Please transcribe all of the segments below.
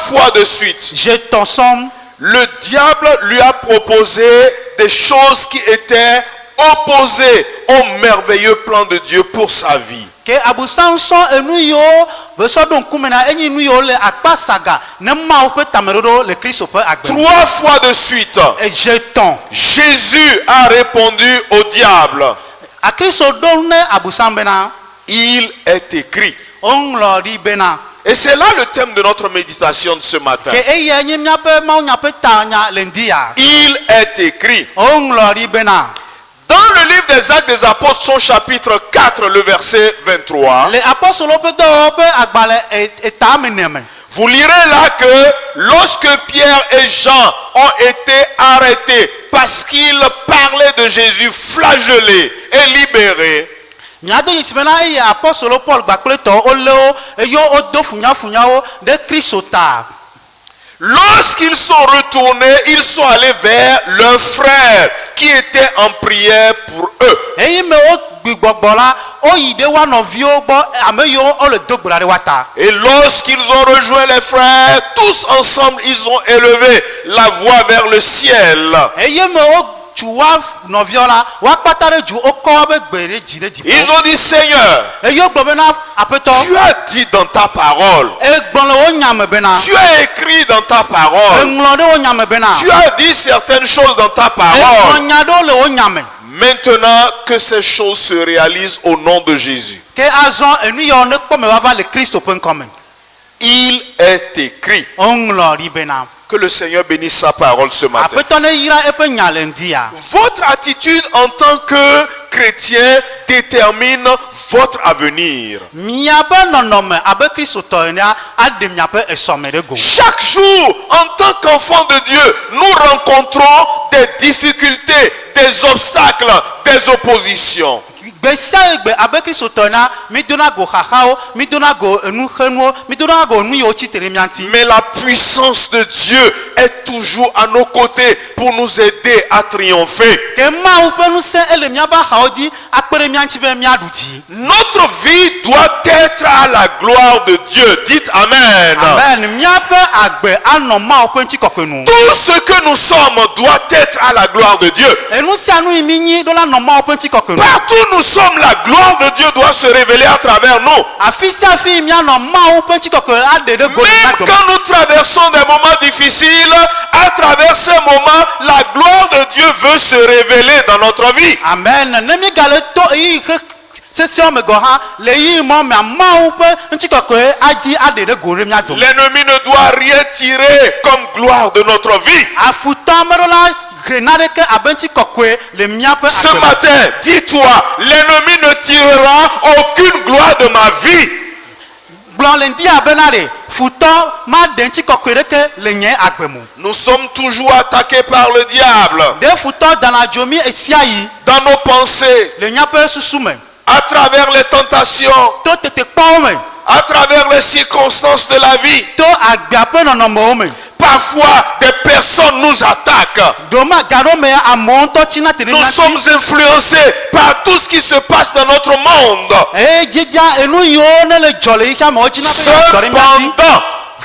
fois de suite, Jette ton somme. le diable lui a proposé des choses qui étaient opposées au merveilleux plan de Dieu pour sa vie. Que abusan son enuyo beso don kumena enyi nuyo le akpa saga ne ma o pe tamerodo le Christ peut agbe. 3 fois de suite, Et jetons. Jésus a répondu au diable. A Christ donne abusan bena. Il est écrit. On lori bena. Et c'est là le thème de notre méditation de ce matin. Que eye nyi mia pe ma nya pe tanya lendia. Il est écrit. On lori bena. Dans le livre des Actes des Apôtres, son chapitre 4, le verset 23, Le apostolo pe do pe agbale eta meneme. vous lirez là que lorsque Pierre et Jean ont été arrêtés parce qu'ils parlaient de Jésus flagellé et libéré, Miado yisimena eye apostolo Paul gbakple to oleo eyo odo funya o de Christa. lorsqu'ils sont retournés, ils sont allés vers leurs frères qui étaient en prière pour eux. Eyi me o gbigbola o yide wa no vio gbo ameyo o le dogbura de wata. Et lorsqu'ils ont rejoint les frères, tous ensemble, ils ont élevé la voix vers le ciel. Eyi me o tuwa no viola wa patare ju o ko be gbere jire di. Ils ont dit, Seigneur, Eyi o gbo bena apeto. tu as dit dans ta parole, Egbon le o nyame bena. tu as écrit dans ta parole, Englode o nyame bena. tu as dit certaines choses dans ta Egbon parole. nyado le o nyame. Maintenant que ces choses se réalisent au nom de Jésus. Ke azon enu yo ne ko me wa va le Christ pen comme. Il est écrit. On lori bena. Que le Seigneur bénisse sa parole ce matin. Apeto ne yira e pe nyalendia. Votre attitude en tant que chrétien détermine votre avenir. Miabe nonome abe Christ to enia ade miabe esome de go. Chaque jour, en tant qu'enfant de Dieu, nous rencontrons des difficultés, des obstacles, des oppositions. Gbesa egbe abe Christ to enia mi dona go khahao mi dona go enu khenu mi dona go nu yo chitere mianti. Mais la puissance de Dieu est toujours à nos côtés pour nous aider à triompher. Ke ma u penu se ele miaba haodi akpere mianti be miaduji. Notre vie doit être à la gloire de Dieu. Dites Amen. Amen. Miabe agbe ano ma u penchi kokenu. Tout ce que nous sommes doit être à la gloire de Dieu. Enu se anu iminyi do la no ma u penchi kokenu. Partout où nous sommes, la gloire de Dieu doit se révéler à travers nous. Afisa fi mi ano ma u penchi kokenu ade de go na Même do. quand nous traversons des moments difficiles, à travers ces moments, la gloire de Dieu veut se révéler dans notre vie. Amen. Nemi gale to yi sesi o me go ha le yi mo me ma u pe nchi kokenu aji ade de go re mi ado. L'ennemi ne doit rien tirer comme gloire de notre vie. Afuta merola grenade ke abenti kokwe le miape. Ce matin, dis-toi, l'ennemi ne tirera aucune gloire de ma vie. Blanc lendi abenare futa ma denti kokwe ke le nye agbemu. Nous sommes toujours attaqués par le diable De futa dans la jomi esiayi dans nos pensées, le nyape susume. à travers les tentations, To tete pawme. à travers les circonstances de la vie. To agbape no no mo me. Parfois, des personnes nous attaquent. Doma garo me amonto china tere Nous sommes influencés par tout ce qui se passe dans notre monde. jija enu yo ne le jole ika mo china tere dori miati. Cependant,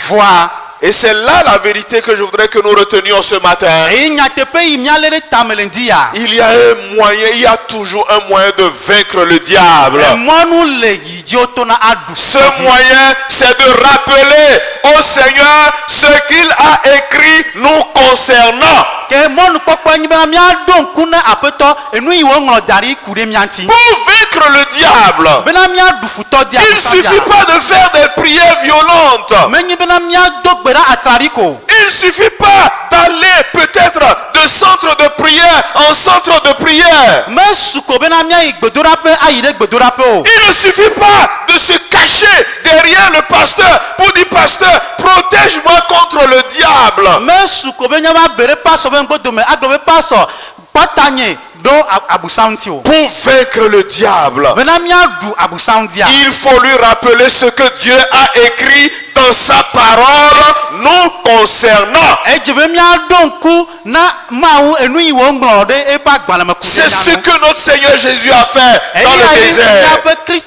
Voi. et c'est là la vérité que je voudrais que nous retenions ce matin. E nyatepe yi mialere tamelendia. Il y a un moyen, il y a toujours un moyen de vaincre le diable. Monu le yijo to na adu. Ce moyen, c'est de rappeler au Seigneur ce qu'il a écrit nous concernant. Ke monu pokpo nyi ba mia don kuna apeto enu iwo nglo dari kure mianti. Pour vaincre le diable, Bena mia du futo dia. il ne suffit pas de faire des prières violentes. Menyi bena mia dogbera atariko. Il ne suffit pas d'aller peut-être de centre de prière en centre de prière. Me suko bena mia igbedora pe ayide gbedora pe o. Il ne suffit pas de se cacher derrière le pasteur pour dire pasteur, protège-moi contre le diable. Me suko benya ba bere paso ben gbodo me agbo be paso patanye do abusanti o. Pour vaincre le diable, Bena mia du abusantia. il faut lui rappeler ce que Dieu a écrit dans sa parole nous concernant. Ejebe mia don ku na mawu enu iwo nglo de e pa gbala me ku. C'est ce que notre Seigneur Jésus a fait dans le désert.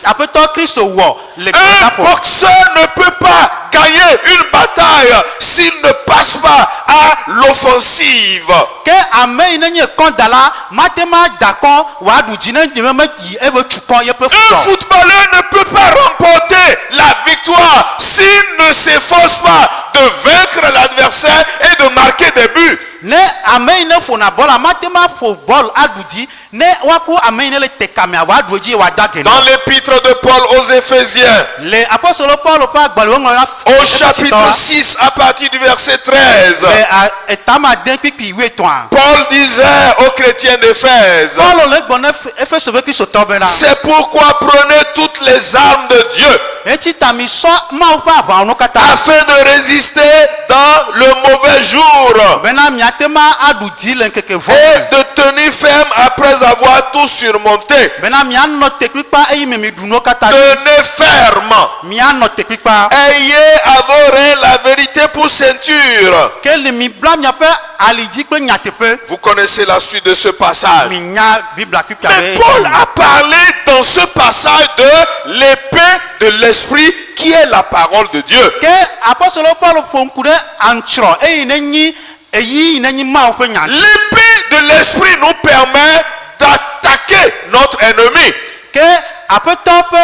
Apeto Christ wo le Un boxeur ne peut pas gagner une bataille s'il ne passe pas à l'offensive. ke ame yi ne nye kɔndala matema dakɔ wadu dzi ne nyeme me yi ebe tukɔ yeƒe Un futɔ. footballeur ne peut pas remporter la victoire s'il ne s'efforce pas de vaincre l'adversaire et de marquer des buts. Ne ame yi ne ƒona bɔla matema ƒo bɔl adu dzi ne woako ame yi ne le tekamea wadu dzi wada gene. Dans l'épître de Paul aux Éphésiens, Le apɔstolo Paul ƒe agbalẽ woŋlɔ na au chapitre 6 à partir du verset 13, le etama de kpikpi wuetɔa. Paul disait aux chrétiens d'Éphèse, Paul le gbɔ ne Efeso be kristotɔ bena. c'est pourquoi prenez toutes les armes de Dieu Etsi ta mi sɔ Mawu ƒe aʋawɔnu katã. afin de résister dans le mauvais jour Bena miatema aɖu dzi le ŋkeke vɔ. et de tenir ferme après avoir tout surmonté. Bena mianɔ tekpikpa eye me mi ɖu nuwo katã. Tenez ferme. Mianɔ tekpikpa. Ayez à vos reins la vérité pour ceinture. Ke le mi bla miaƒe ali dzi kple nyateƒe. Vous connaissez la suite de ce passage. Mi nya Biblia kpikpia Mais be. Paul a parlé dans ce passage de l'épée de l'esprit qui est la parole de Dieu. Ke apɔstolo Paul ƒo ŋku ɖe antsrɔ eye ne nyi eyi yi ne nyi Mawu ƒe nya. L'épée de l'esprit nous permet d'attaquer notre ennemi. Ke aƒetɔ ƒe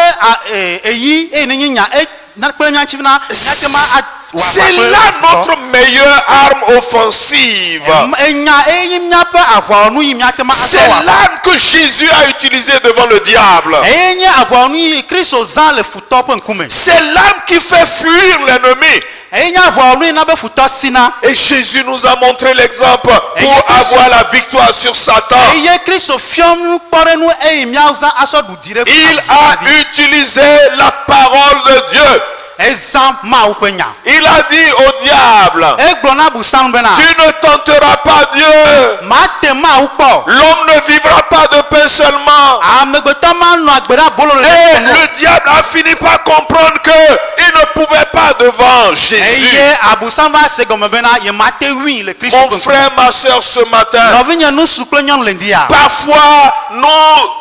eyi eye ne nyi nya kple nyatsi na miatema C'est là notre meilleure arme offensive. enya eye miaƒe aʋawɔnu yi miatema C'est l'arme que Jésus a utilisée devant le diable. eye nye aʋawɔnu yi Kristo zã le futɔ ƒe ŋkume. C'est l'arme qui fait fuir l'ennemi. Eye nye aʋawɔnu yi na be futɔ sina. Et Jésus nous a montré l'exemple pour avoir la victoire sur Satan. Eye Kristo fiɔm nu kpɔ ɖe nu eye miazã asɔ ɖu dzi ɖe Il a utilisé la parole de Dieu. ezã Mawu ƒe nya. Il a dit au diable, Egblɔ na abusam bena tu ne tenteras pas Dieu. mate Mawu kpɔ. L'homme ne vivra pas de pain seulement. Amegbetɔ manɔ agbe ɖe abolo le Et nu. le diable a fini par comprendre que il ne pouvait pas devant Jésus. Eye abusam va se gɔme bena ye mate wui le Kristo Mon ƒe ŋkume. frère, ma soeur, ce matin, Nɔvinye nusu kple nyɔnu le ndia. parfois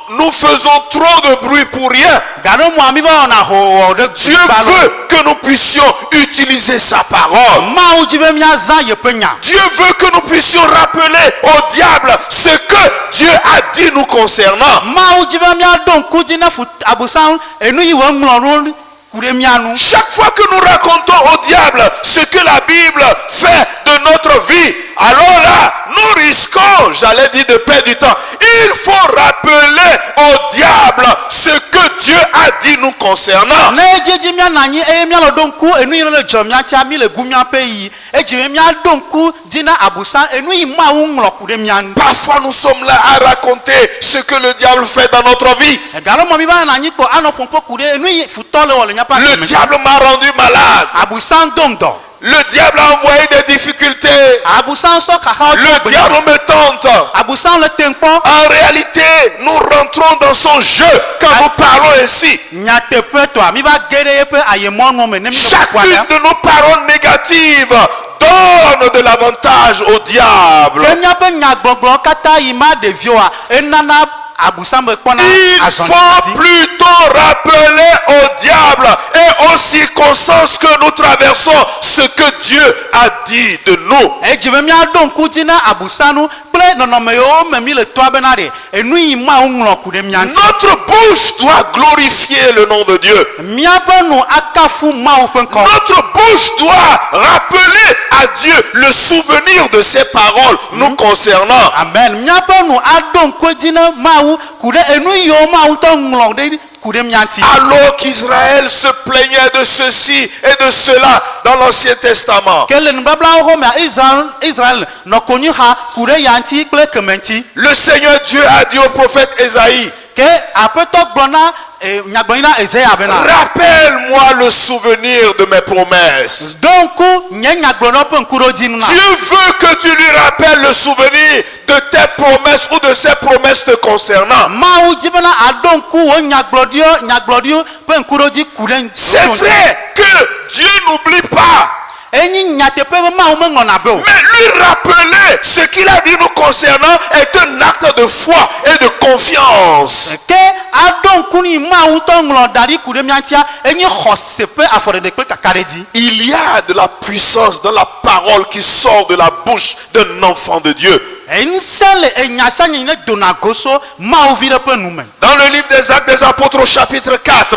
nous faisons trop de bruit pour rien. Gaɖo mua mi va wɔna hoowɔ ɖe Dieu veut que nous puissions utiliser sa parole. Mawu dzi be miazã yeƒe nya. Dieu veut que nous puissions rappeler au diable ce que Dieu a dit nous concernant. Mawu dzi be miaɖo ŋku dzi na abusam enu yi wo ŋlɔ ɖo ku ɖe mia nu. Chaque fois que nous racontons au diable ce que la Bible fait de notre vie, alors là, nous risquons, j'allais dire, de perdre du temps. Il faut rappeler au diable ce que Dieu a dit nous concernant. Ne dzidzi mianɔ anyi eye mialɔ ɖo ŋku enu yi le dzɔ miatia mi le gu miaƒe yi edzi be miaɖo ŋku dzi na abusam enu yi Mawu ŋlɔ ku ɖe mia nu. Parfois, nous sommes là à raconter ce que le diable fait dans notre vie. Galo mɔ mi va nɔ anyi kpɔ anɔ ƒoƒo ku ɖe enu yi futɔ le wɔ le miaƒe Le agbe me. diable m'a rendu malade. Abusam dom dɔ. Le diable a envoyé des difficultés. Abusam sɔ xaxawo Le gbe. diable me tente. Abusam le te ŋkpɔ. En réalité, nous rentrons dans son jeu quand nous parlons ainsi. Nyateƒe tɔa mi va ge ɖe yeƒe ayemɔnu me ne mi le Chacune kpɔa de nos paroles négatives donne de l'avantage au diable. ke miaƒe nyagbɔgblɔ katã yi ma ɖevioa enana abusam be kpɔna Il azɔli faut plutôt rappeler au diable et aux circonstances que nous traversons ce que Dieu a dit de nous. edzi be miaɖo ŋku dzi na abusanu kple nɔnɔme yiwo me mi le toa bena ɖe enu yi Mawu ŋlɔ ku ɖe mia ŋuti. Notre bouche doit glorifier le nom de Dieu. Miaƒe nu akafu Mawu ƒe ŋkɔ. Notre bouche doit rappeler à Dieu le souvenir de ses paroles nous concernant. Amen. Miaƒe nu aɖo ŋku dzi na Mawu ku ɖe enu yiwo Mawu ŋutɔ ŋlɔ ɖe ku ɖe mia ŋuti. Alors qu'Israël se plaignait de ceci et de cela dans l'Ancien Testament, Ke le nubablawo xɔmea Israel nɔ konyi xa ku ɖe ya ŋuti kple keme ŋuti. le Seigneur Dieu a dit au prophète Ésaïe, Ke aƒetɔ gblɔ na nyagblɔnyi na Ezaya bena. rappelle-moi le souvenir de mes promesses. Ɖo ŋku nye nyagblɔɖɔ ƒe ŋkuɖodzi na. Dieu veut que tu lui rappelles le souvenir de tes promesses ou de ses promesses te concernant. Mawu dzi bena aɖo ŋku wo nyagblɔɖiwo ƒe ŋkuɖodzi ku ɖe C'est vrai que Dieu n'oublie pas. enyi nyateƒe be Mawu meŋlɔna be o. Mais lui rappeler ce qu'il a dit nous concernant est un acte de foi et de confiance. Ke adonku ni mawu to nglo dari kude miantia enyi khosepe afore de pe kakaredi. Il y a de la puissance dans la parole qui sort de la bouche d'un enfant de Dieu. Dans le livre des Actes des Apôtres au chapitre 4,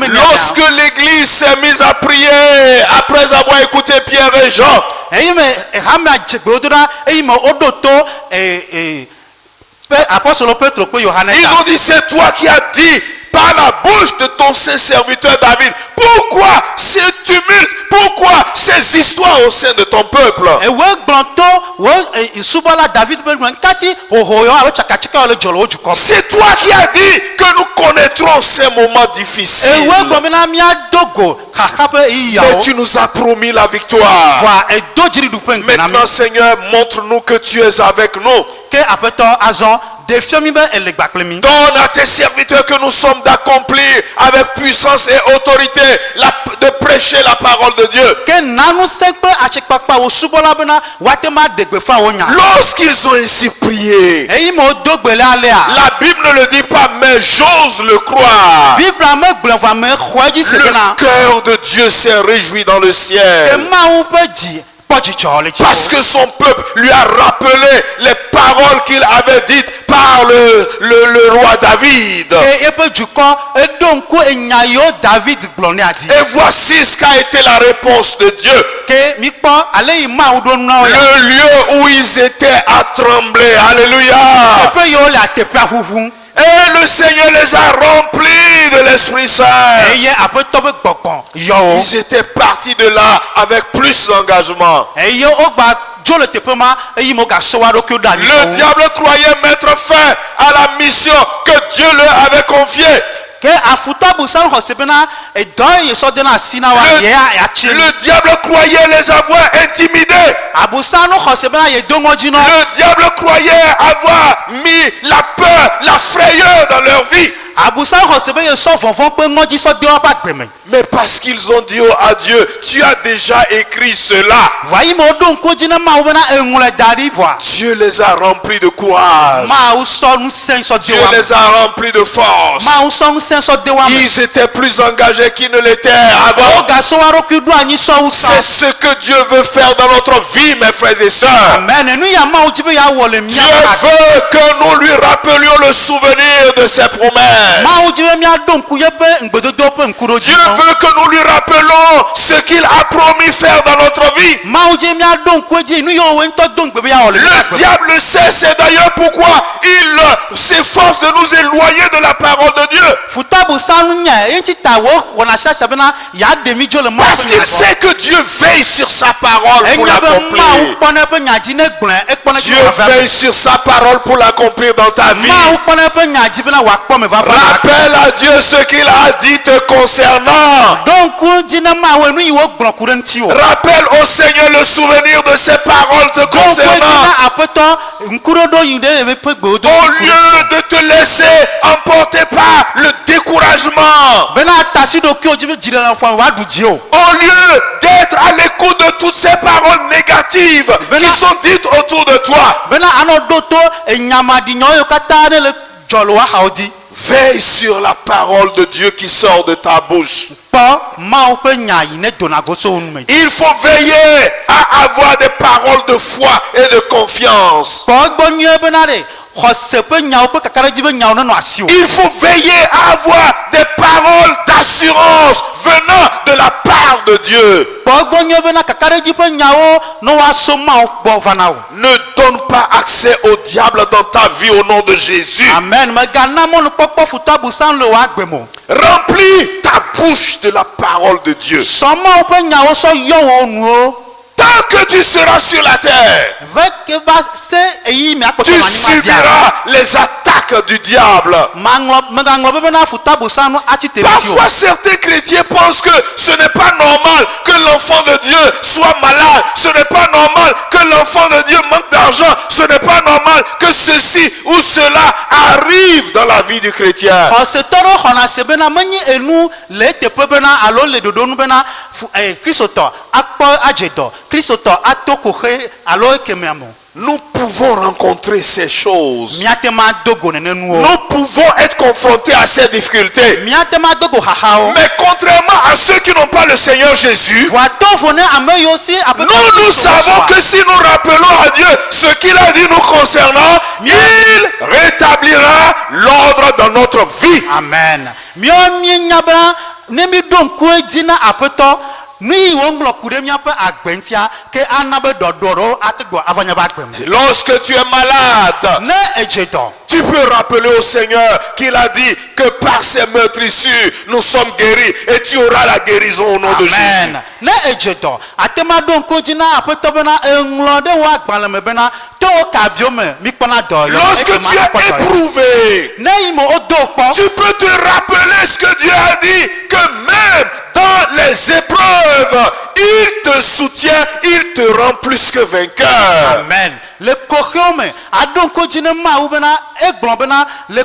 lorsque l'église s'est mise à prier après avoir écouté Pierre et Jean, ils ont dit, c'est toi qui as dit par la bouche de ton serviteur David. Pourquoi ce tumulte? Pourquoi ces histoires au sein de ton peuple? C'est toi qui as dit que nous connaîtrons ces moments difficiles. Mais tu nous as promis la victoire. Maintenant, Seigneur, montre-nous que tu es avec nous. Donne à tes serviteurs que nous sommes d'accomplir avec puissance et autorité de prêcher la parole de Dieu. Lorsqu'ils ont ainsi prié, la Bible ne le dit pas, mais j'ose le croire. Le cœur de Dieu s'est réjoui dans le ciel. Parce que son peuple lui a rappelé les paroles qu'il avait dites par le roi David. Et voici ce qu'a été la réponse de Dieu. Le lieu où ils étaient a tremblé. Alléluia. Et le Seigneur les a remplis de l'Esprit Saint. Ils étaient partis de là avec plus d'engagement. Le diable croyait mettre fin à la mission que Dieu leur avait confiée. Le diable croyait les avoir intimidés. Le diable croyait avoir mis la peur, la frayeur dans leur vie. Mais parce qu'ils ont dit à Dieu, tu as déjà écrit cela. Dieu les a remplis de courage. Dieu les a remplis de force. Ils étaient plus engagés qu'ils ne l'étaient avant. C'est ce que Dieu veut faire dans notre vie, mes frères et sœurs. Dieu veut que nous lui rappelions le souvenir de ses promesses. Dieu veut que nous lui rappelons ce qu'il a promis faire dans notre vie. Le diable sait, c'est d'ailleurs pourquoi il s'efforce de nous éloigner de la parole de Dieu. Parce qu'il sait que Dieu veille sur sa parole pour l'accomplir. Dieu veille sur sa parole pour l'accomplir dans ta vie. Rappelle à Dieu ce qu'il a dit te concernant. Rappelle au Seigneur le souvenir de ses paroles te concernant. Au lieu de te laisser emporter par le découragement. Au lieu d'être à l'écoute de toutes ces paroles négatives qui sont dites autour de toi. Veille sur la parole de Dieu qui sort de ta bouche. Il faut veiller à avoir des paroles de foi et de confiance. Il faut veiller à avoir des paroles d'assurance venant de la part de Dieu. Ne donne pas accès au diable dans ta vie au nom de Jésus. Amen. Remplis ta bouche de la parole de Dieu. Tant que tu seras sur la terre, tu subiras les attaques du diable. Parfois, certains chrétiens pensent que ce n'est pas normal que l'enfant de Dieu soit malade. Ce n'est pas normal que l'enfant de Dieu manque d'argent. Ce n'est pas normal que ceci ou cela arrive dans la vie du chrétien. Nous pouvons rencontrer ces choses. miatema dogo nenenuo Nous pouvons être confrontés à ces difficultés. miatema dogo hahao Mais contrairement à ceux qui n'ont pas le Seigneur Jésus, voato vone ameyo si apeto nous savons que si nous rappelons à Dieu ce qu'il a dit nous concernant, il rétablira l'ordre dans notre vie. amen mio minyabra nemi donko dina apeto ni wonglo kude miape agbentia ke anabe dodoro atego avanya bagbem Lorsque tu es malade, ne ejeto tu peux rappeler au Seigneur qu'il a dit que par ses meurtrissures, nous sommes guéris et tu auras la guérison au nom de Jésus. amen ne ejeto atema donko dina apeto bena englo de wa gbaleme bena to kabiome mi pona do yo Lorsque tu es éprouvé, ne imo odokpo tu peux te rappeler ce que Dieu a dit, que même dans les épreuves, il te soutient, il te rend plus que vainqueur. amen le kohome adonko dina ma ubena egbon bena le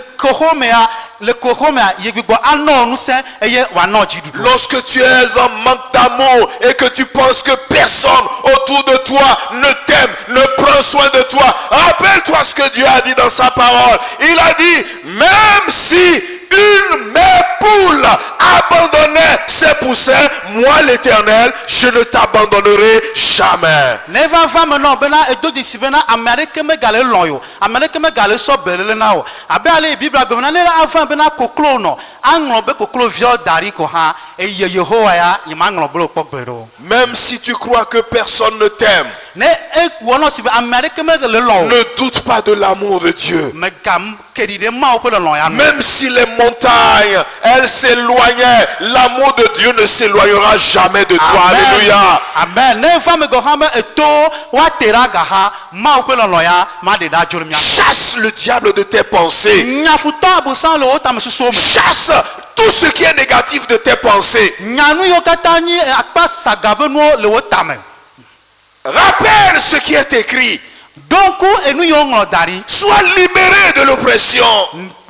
kohome yegbo ano nu se eye wa no jidudu Lorsque tu es en manque d'amour et que tu penses que personne autour de toi ne t'aime, ne prend soin de toi, rappelle-toi ce que Dieu a dit dans sa parole. Il a dit, même si une mère poule abandonnait ses poussins, moi l'Éternel, je ne t'abandonnerai jamais. neva va meno bena edo disi bena amerike me gale loyo amerike me gale so belele na o abe ale biblia be bena ne ava bena koklo no anglo be koklo vio dari ko ha eye yehowa ya imanglo blo pokbero Même si tu crois que personne ne t'aime, ne e wono si amerike me gale lo ne doute pas de l'amour de Diu. me gam keride ma o pe lo ya Même si les montagnes, elles s'éloignaient, l'amour de Dieu ne s'éloignera jamais de toi. Alléluia. amen ne va me go ha me eto wa teraga ha ma o pe lo ya ma de da joro mi Chasse le diable de tes pensées. nyafuto abusan lo ta me suso Chasse tout ce qui est négatif de tes pensées. nyanu yo katani akpa sagabe no le wotame Rappelle ce qui est écrit. donc enu yo nglo dari Sois libéré de l'oppression.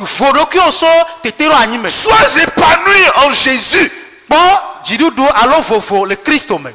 foroki oso tetero anyime Sois épanoui en Jésus. bo jidudu alo fofo le Christo me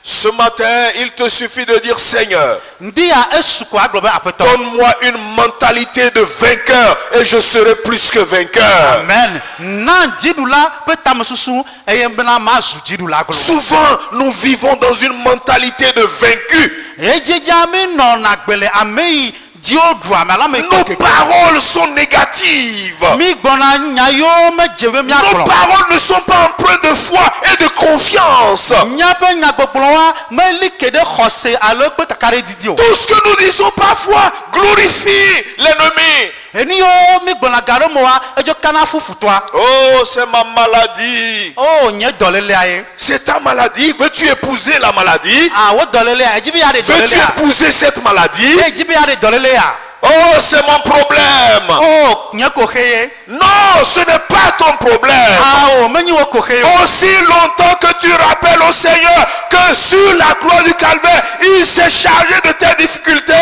Ce matin, il te suffit de dire, Seigneur, ndia esuko aglobe apeto donne-moi une mentalité de vainqueur et je serai plus que vainqueur. amen na jidula petame susu eyembena mazu jidula aglo Souvent, nous vivons dans une mentalité de vaincu. ejejami no na gbele amei diodu amala me Nos paroles sont négatives. mi gbona nyayo me jewe mi Nos aglo paroles ne sont pas empreintes de foi et de confiance. nyabe nyagbogbowa me likede khose alo pe kakare didi o Tout ce que nous disons parfois glorifie l'ennemi. eni yo mi gbona garo moa ejo kana fufutoa Oh, c'est ma maladie. oh nye dolele aye C'est ta maladie. Veux-tu épouser la maladie? ah wo dolele a ejibi ya de Veux-tu dolele a épouser cette maladie? ejibi ya de dolele a Oh, c'est mon problème. oh nye ko heye Non, ce n'est pas ton problème. ah oh menyi wo ko heye Aussi longtemps que tu rappelles au Seigneur que sur la croix du calvaire, il s'est chargé de tes difficultés,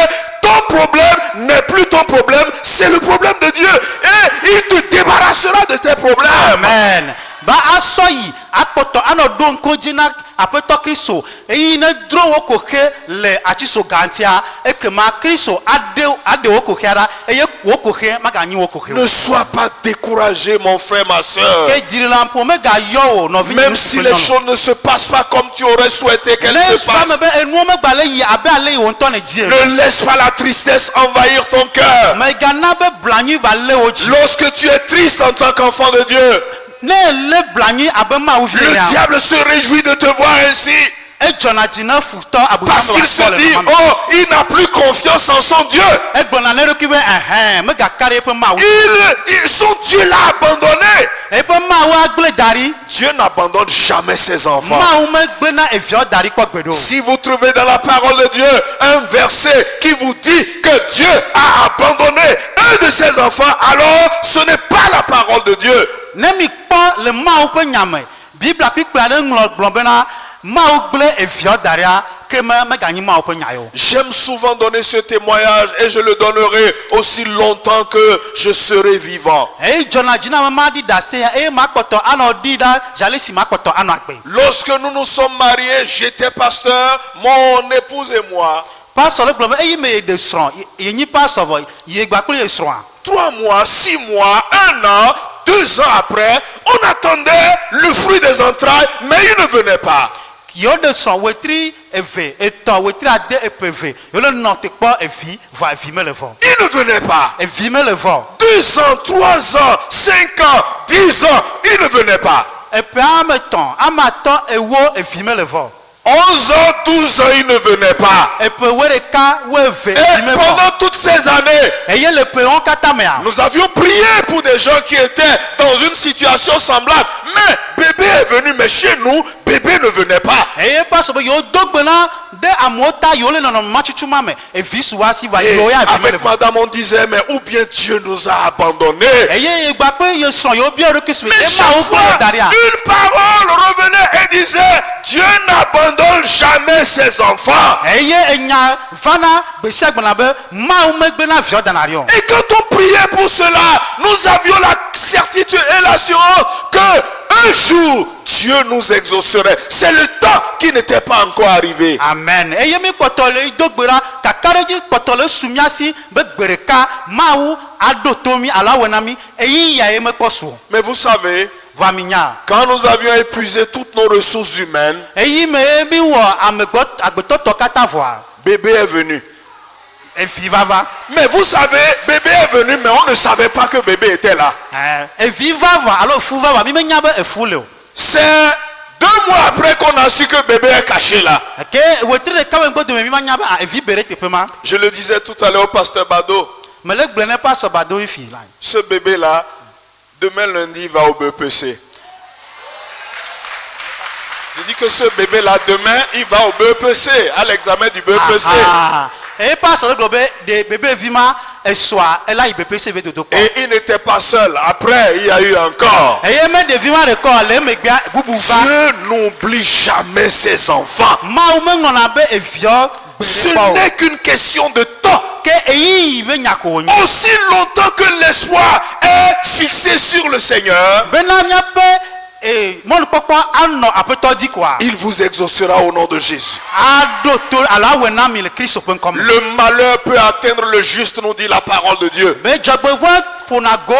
ton problème n'est plus ton problème, c'est le problème de Dieu. Et il te débarrassera de tes problèmes. amen ba asoyi akpoto ano don ko jina apeto Kristo eyi ne dro wo ko he le achiso gantia ekema Kristo ade wo ko hera eye wo ko he maga nyi wo ko he Ne sois pas découragé, mon frère, ma soeur. ke dirila mpo mega yo no vi Même si les choses ne se passent pas comme tu aurais souhaité qu'elles se passent, me be enu me gbale yi abe ale yi won to ne die ne laisse pas la tristesse envahir ton cœur. me gana be blanyi ba le oji Lorsque tu es triste en tant qu'enfant de Dieu, ne le blanyi abe ma wo vie le ya diable se réjouit de te voir ainsi. e jona jina futo Parce qu'il se dit, oh, il n'a plus confiance en son Dieu. e gbona ne ro kibe me ga kare pe ma wo Son Dieu l'a abandonné. e pe ma wo agble dari Dieu n'abandonne jamais ses enfants. ma wo me gbena evio dari ko gbedo Si vous trouvez dans la parole de Dieu un verset qui vous dit que Dieu a abandonné un de ses enfants, alors ce n'est pas la parole de Dieu. ne mi kpo le ma wo pe nyame bibla pipla ne nglo globena ma wo gble evio daria ke me ga nyi ma wo pe nyayo J'aime souvent donner ce témoignage et je le donnerai aussi longtemps que je serai vivant. e jona jina ma di da se e ma kpoto ano di da jale si ma kpoto ano agbe Lorsque nous nous sommes mariés, j'étais pasteur, mon épouse et moi. pastor le gblɔ be eyi me yeɖe srɔ̃ yenyi pastor vɔ yegba kple ye srɔ̃a 3 mois, 6 mois, 1 an, 2 ans après, on attendait le fruit des entrailles, mais il ne venait pas. yewo ɖe srɔ̃ wetri eve etɔ̃ wetri ade eƒe eve yole nɔ te kpɔ evi vɔ evi mele vɔ Il ne venait pas. evi mele vɔ 2 ans, 3 ans, 5 ans, 10 ans, il ne venait pas. eƒe ame tɔ̃ ame atɔ̃ ewo evi mele vɔ 11 ans, 12 ans, il ne venait pas. eƒe woɖeka woeve Et evi me vɔ pendant toutes ces années, eye le ƒe wɔn katã mea nous avions prié pour des gens qui étaient dans une situation semblable. Mais bébé est venu, mais chez nous, bébé ne venait pas. eye pastor be yewo do gbe na ɖe amewo ta yewo le nɔnɔme tsutsu ma me evi su wa si va Et yewo ya evi mele avec vɔ madame, on disait, mais ou bien Dieu nous a abandonnés. eye yegba kpe ye srɔ̃ yewo bia ɖokui si be Mais ema chaque wo fois, kple da ɖia une parole revenait et disait, Dieu n'abandonne jamais ses enfants. eye enya vana gbe sia gbe na be mawu megbe na viɔ dana ɖi o Et quand on priait pour cela, nous avions la certitude et l'assurance que un jour, Dieu nous exaucerait. C'est le temps qui n'était pas encore arrivé. amen eye mi kpɔtɔ le do gbe ɖa kaka ɖe dzi kpɔtɔ le su mia si be gbe ɖeka mawu aɖo to mi alo awɔ na mi eyi ya ye mekpɔ su o Mais vous savez, va mi nya quand nous avions épuisé toutes nos ressources humaines, eyi me ye mi wɔ agbetɔtɔ katã vɔa bébé est venu. evi vava Mais vous savez, bébé est venu, mais on ne savait pas que bébé était là. evi vava alo efu vava mi menya be efu le o C'est 2 mois après qu'on a su que bébé est caché là. ke wetri ɖeka me gbɔ dome mi ma nya be evi be ɖe teƒe ma Je le disais tout à l'heure au pasteur Bado, me le gblɔ ne pastor bado yi fi la ce bébé là, demain lundi, il va au BEPC. Je dis que ce bébé là, demain, il va au BEPC, à l'examen du BEPC. eye pastor le gblɔ be de bebe vi ma esɔa ela yi bepese ve dodo kpɔ Et il n'était pas seul. Après, il y a eu encore. eye me ɖevi ma ɖekɔ le emegbea bubu va Dieu n'oublie jamais ses enfants. mawu meŋlɔna be eviɔ Ce gbe kpɔ o n'est qu'une question de temps. ke eyiyi be nya ko wonye Aussi longtemps que l'espoir est fixé sur le Seigneur, bena miaƒe mɔnukpɔkpɔ anɔ aƒetɔ dzi koa il vous exaucera au nom de Jésus. aɖo to alo awɔe na mi le kristu ƒe ŋkɔ me Le malheur peut atteindre le juste, nous dit la parole de Dieu. be dzɔgbevɔ ƒona go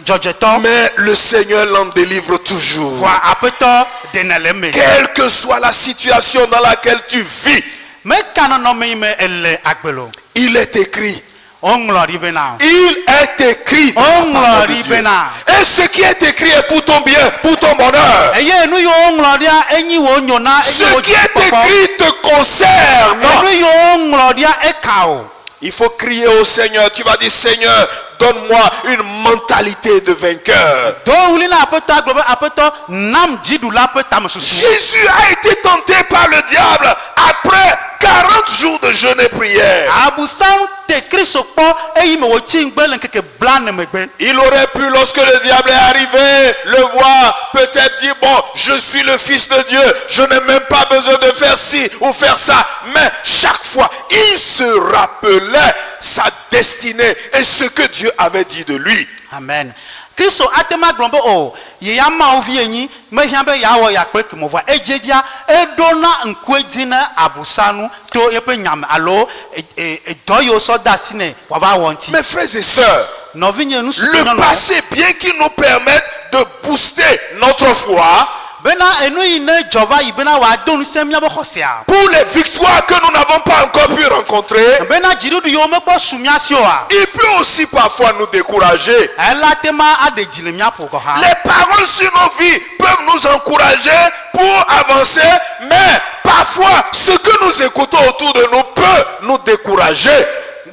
dzɔdzɔetɔ Mais le Seigneur l'en délivre toujours. vɔa aƒetɔ ɖene le eme Quelle que soit la situation dans laquelle tu vis, meka nɔnɔme yi me ele agbelo il est écrit. woŋlɔ ɖi bena Il est écrit. dans Oh, la parole de glory Dieu. bena. Et ce qui est écrit est pour ton bien, pour ton bonheur. eye nu yiwo woŋlɔ ɖia enyi wo nyo na enyi wo Ce qui est dzikpɔkpɔ écrit te concerne. enu yiwo woŋlɔ ɖia eka o Il faut crier au Seigneur. Tu vas dire, Seigneur, donne-moi une mentalité de vainqueur. do wuli na aƒetɔ agblɔ be aƒetɔ nam dziɖula ƒe tamesusu Jésus a été tenté par le diable après 40 jours de jeûne et prière. abusam te kristu kpɔ eyi me wòtsi ŋgbe le ŋkeke blane megbe Il aurait pu, lorsque le diable est arrivé, le voir, peut-être dire, bon, je suis le fils de Dieu, je n'ai même pas besoin de faire ci ou faire ça. Mais chaque fois, il se rappelait sa destinée et ce que Dieu avait dit de lui. amen kristu ate ma gblɔ be o yeya mawo vi enyi mehiã be yeawɔ yakpe kemɔ vɔa edzedzia eɖona ŋkue dzi ne abusanu to yeƒe nyame alo dɔ yiwo sɔ de asi nɛ wòava wɔ ŋuti Mes frères et sœurs, nɔvinye nusu le passé, bien qu'il nous permette de booster notre foi, bena enu yi ne dzɔ va yi bena wòado ŋusẽ míaƒe xɔsea pour les victoires que nous n'avons pas encore pu rencontrer, bena dziɖuɖu yiwo mekpɔ su mía si oa il peut aussi parfois nous décourager. ela te ma aɖe dzi le míaƒo gɔ hã Les paroles sur nos vies peuvent nous encourager pour avancer, mais parfois ce que nous écoutons autour de nous peut nous décourager.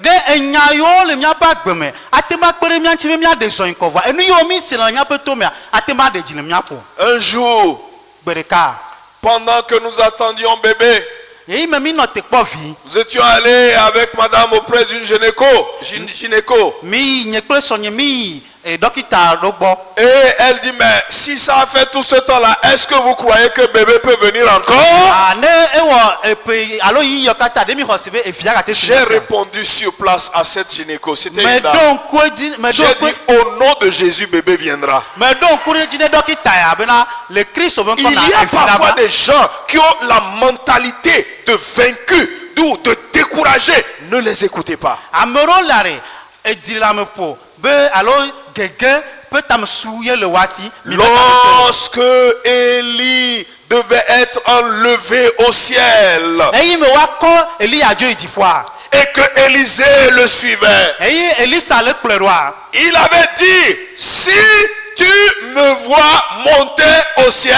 ɖe enya yiwo le míaƒe agbe me ate ma kpe ɖe mía ŋuti be míaɖe zɔ ŋkɔ vɔa enu yiwo mí se le míaƒe tomea ate ma aɖe dzi le míaƒo Un jour, gbe ɖeka pendant que nous attendions bébé, yeyi me mí nɔ te kpɔ vi nous étions allés avec madame auprès d'une gynéco. mí yi nye kple srɔ̃nye mí yi dɔkita ɖo gbɔ Et elle dit, mais si ça a fait tout ce temps-là, est-ce que vous croyez que bébé peut venir encore? ne ewɔ epe alo yi yɔ katã ɖe mi xɔ si be evia gate su J'ai répondu sur place à cette gynéco. C'était une meɖo dame. ŋkue dzi meɖo J'ai ŋkue dit, au nom de Jésus, bébé viendra. meɖo ŋku ɖe dzi ne dɔkita ya bena le kristu ƒe Il ŋkɔ na y a evi la parfois va des gens qui ont la mentalité de vaincu de décourager, ne les écoutez pas. Amero lare edilame po be alo gege peut tam souiller le wasi. Lorsque Élie devait être enlevé au ciel Eyi me wa ko Eli ajo idipoa. et que Élisée le suivait, Eyi Elisa le pleuroa. il avait dit, si tu me vois monter au ciel,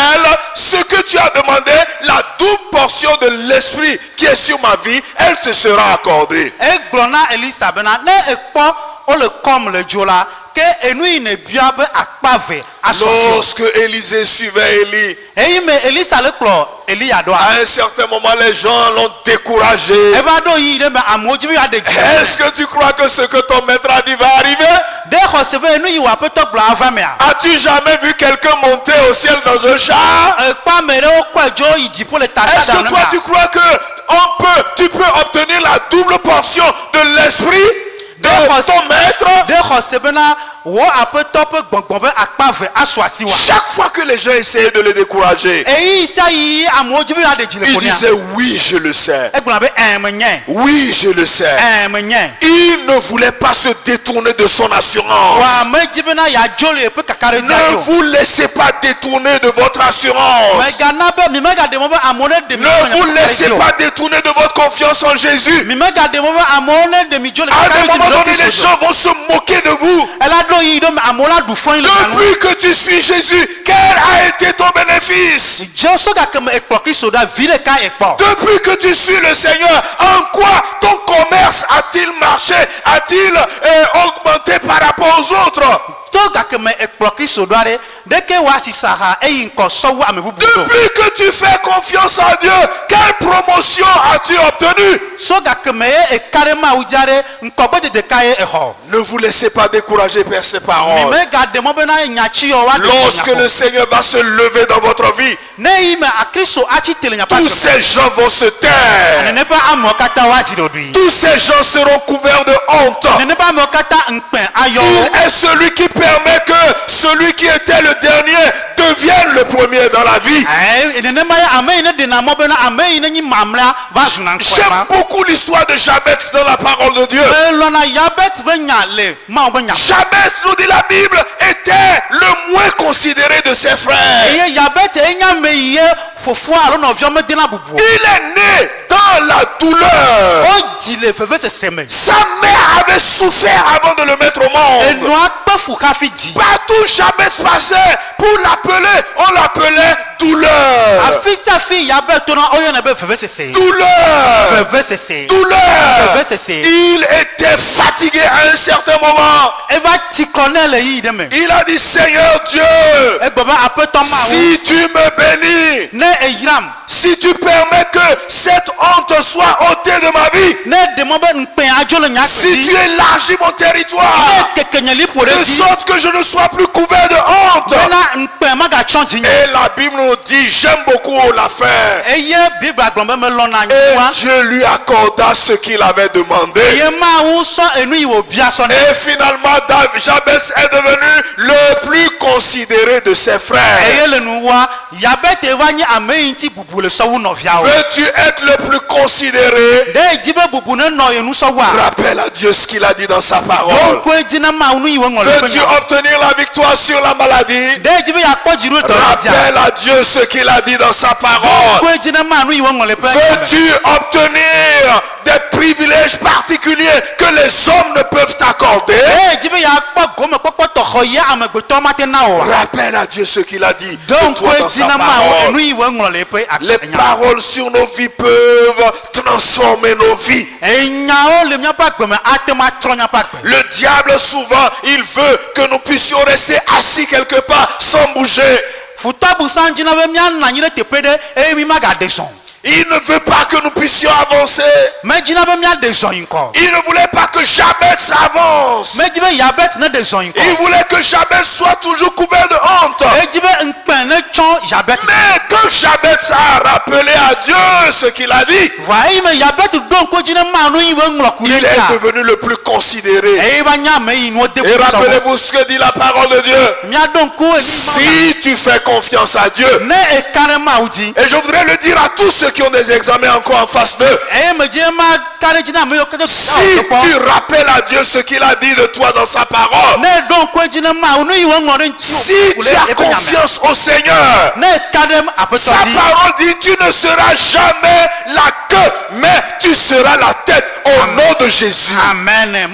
ce que tu as demandé, la double portion de l'esprit qui est sur ma vie, elle te sera accordée. E glona Elisa bena ne ekpo o le comme le jola ke enu ne bia be akpave asosio. Lorsque Élisée suivait Élie, Eyi me Elisa le klo Eli adoa. à un certain moment, les gens l'ont découragé. Eva do yi de me amoji bi ade ji. Est-ce que tu crois que ce que ton maître a dit va arriver? De khosebe enu yi wa peto glo ava me a. As-tu jamais vu quelqu'un monter au ciel dans un char? Ekpa mere o ko jo iji po le tasa Est-ce que toi tu crois que tu peux obtenir la double portion de l'esprit de ton maître? De khosebe na wo apeto pe gbongbon be akpave aswasi wa. Chaque fois que les gens essayaient de le décourager, Eyi sa yi amoji bi ade ji le il konia. disait oui, je le sais. E glona be menye. Oui, je le sais. Menye. Il ne voulait pas se détourner de son assurance. Wa meji be na ya jole pe kakare Ne jajo. vous laissez pas détourner de votre assurance. Me gana be mi mega de mo be amone de mi. Ne vous laissez pas détourner de votre confiance en Jésus. Mi mega de mo be amone de mi jole À kakare un moment donné, jajo. les gens vont se moquer de vous. Ela do yi do amola du fon le kanu. Depuis que tu suis Jésus, quel a été ton bénéfice? Je so ga kem ekpo Kristo da vile ka ekpo. Depuis que tu suis le Seigneur, en quoi ton commerce a-t-il marché? A-t-il augmenté par rapport aux autres? To ga kem ekpo Kristo do are de ke wa sisaha eyin ko so wa me bubu do. Depuis que tu fais confiance en Dieu, quelle promotion as-tu obtenue? So ga kem e karema ujare nko gbe de ka e ho. Ne vous laissez pas décourager par ces Mi paroles. me ga de mo be na nyachi yo wa de. Lorsque le Seigneur va se lever dans votre vie, Ne yi me akristo achi tele nya pa. tous ces gens vont se taire. Ne pa amo kata wa ziro dui. Tous ces gens seront couverts de honte. Ne pa amo kata nkpen ayo. Il est celui qui permet que celui qui était le dernier devienne le premier dans la vie. Ne ma ya ame ne de na mo be na ame ne nyi mamla va juna J'aime nkwa. beaucoup l'histoire de Jabez dans la parole de Dieu. Lona yabet be nya le ma be nya. Jabez, nous dit la Bible, était le moins considéré de ses frères. Eye yabet enya me ye fofo alo no vio me de na bubu. Il est né dans la douleur. O di le feve se seme. Sa mère avait souffert avant de le mettre au monde. Enu akpe fu ka fi di. Partout Jabez passait, pour l'appeler, on l'appelait douleur. Afisa fi yabet to na oyo na be feve se se. Douleur. Feve se se. Douleur. Feve se se. Il était fatigué à un certain moment. Eva ti konel yi de me. Il a dit, Seigneur Dieu, E baba apeto ma wu. si tu me bénis, Ne eyram. si tu permets que cette honte soit ôtée de ma vie, Ne de mo be nkpen ajo le nya si si. tu élargis mon territoire, Ne kekenyeli po de de di. sorte que je ne sois plus couvert de honte. Na nkpen ma ga chonji nya. Et la Bible nous dit, j'aime beaucoup la fin. Eye bible agbon me lona Et nwa. Dieu lui accorda ce qu'il avait demandé. Eye ma wu so enu yi wo bia so ne. Et finalement, Jabez est devenu le plus considéré de ses frères. Eye le nuwa yabet eva nyi ame nti bubu le so wu no via o. Veux-tu être le plus considéré? De jibe bubu ne no yenu so wa. Rappelle à Dieu ce qu'il a dit dans sa parole. Don ko ejina ma unu yi wo ngole pe Veux-tu nya. obtenir la victoire sur la maladie? De jibe ya kpo jiru to ja. Rappelle à Dieu ce qu'il a dit dans sa Ko parole. ejina ma unu yi wo ngole pe. Veux-tu obtenir des privilèges particuliers que les hommes ne peuvent t'accorder? De jibe ya kpo gome kpokpo to khoye amegbeto ma te na o. Rappelle à Dieu ce qu'il a dit de Don ko toi dans sa ejina ma parole. unu yi wo ngole pe Les akenya. paroles sur nos vies peuvent transformer nos vies. Enya o le nya pa gbeme atema tronya pa gbe. Le diable souvent, il veut que nous puissions rester assis quelque part sans bouger. Futabu sanjina be mia na nyire tepede e mi ma ga deson. Il ne veut pas que nous puissions avancer. Me jina be mia deson inko. Il ne voulait pas que Jabez avance. Me jibe yabet ne deson inko. Il voulait que Jabez soit toujours couvert de honte. E jibe nkpen ne chon yabet. Mais quand Jabez a rappelé à Dieu ce qu'il a dit. Il Il est devenu le plus considéré. Et rappelez-vous ce que dit la parole de Dieu. Si tu fais confiance à Dieu, et je voudrais le dire à tous ceux qui ont des examens encore en face d'eux, si tu rappelles à Dieu ce qu'il a dit de toi dans sa parole, si tu as confiance au Seigneur, sa parole dit tu ne seras jamais la queue, mais tu seras la tête au nom de Jésus. Amen.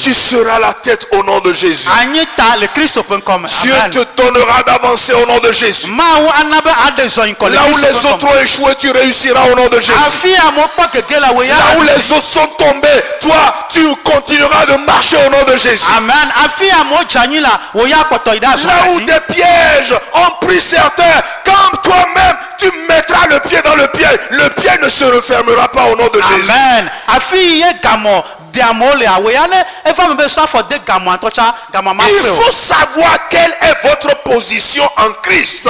Tu seras la tête au nom de Jésus. Dieu te donnera d'avancer au nom de Jésus. Là où les autres ont échoué, tu réussiras au nom de Jésus. Là où les autres sont tombés, toi, tu continueras de marcher au nom de Jésus. Amen. Là où des pièges ont pris certains, quand toi-même tu mettras le pied dans le pied ne se refermera pas au nom de Jésus. Amen. Il faut savoir quelle est votre position en Christ.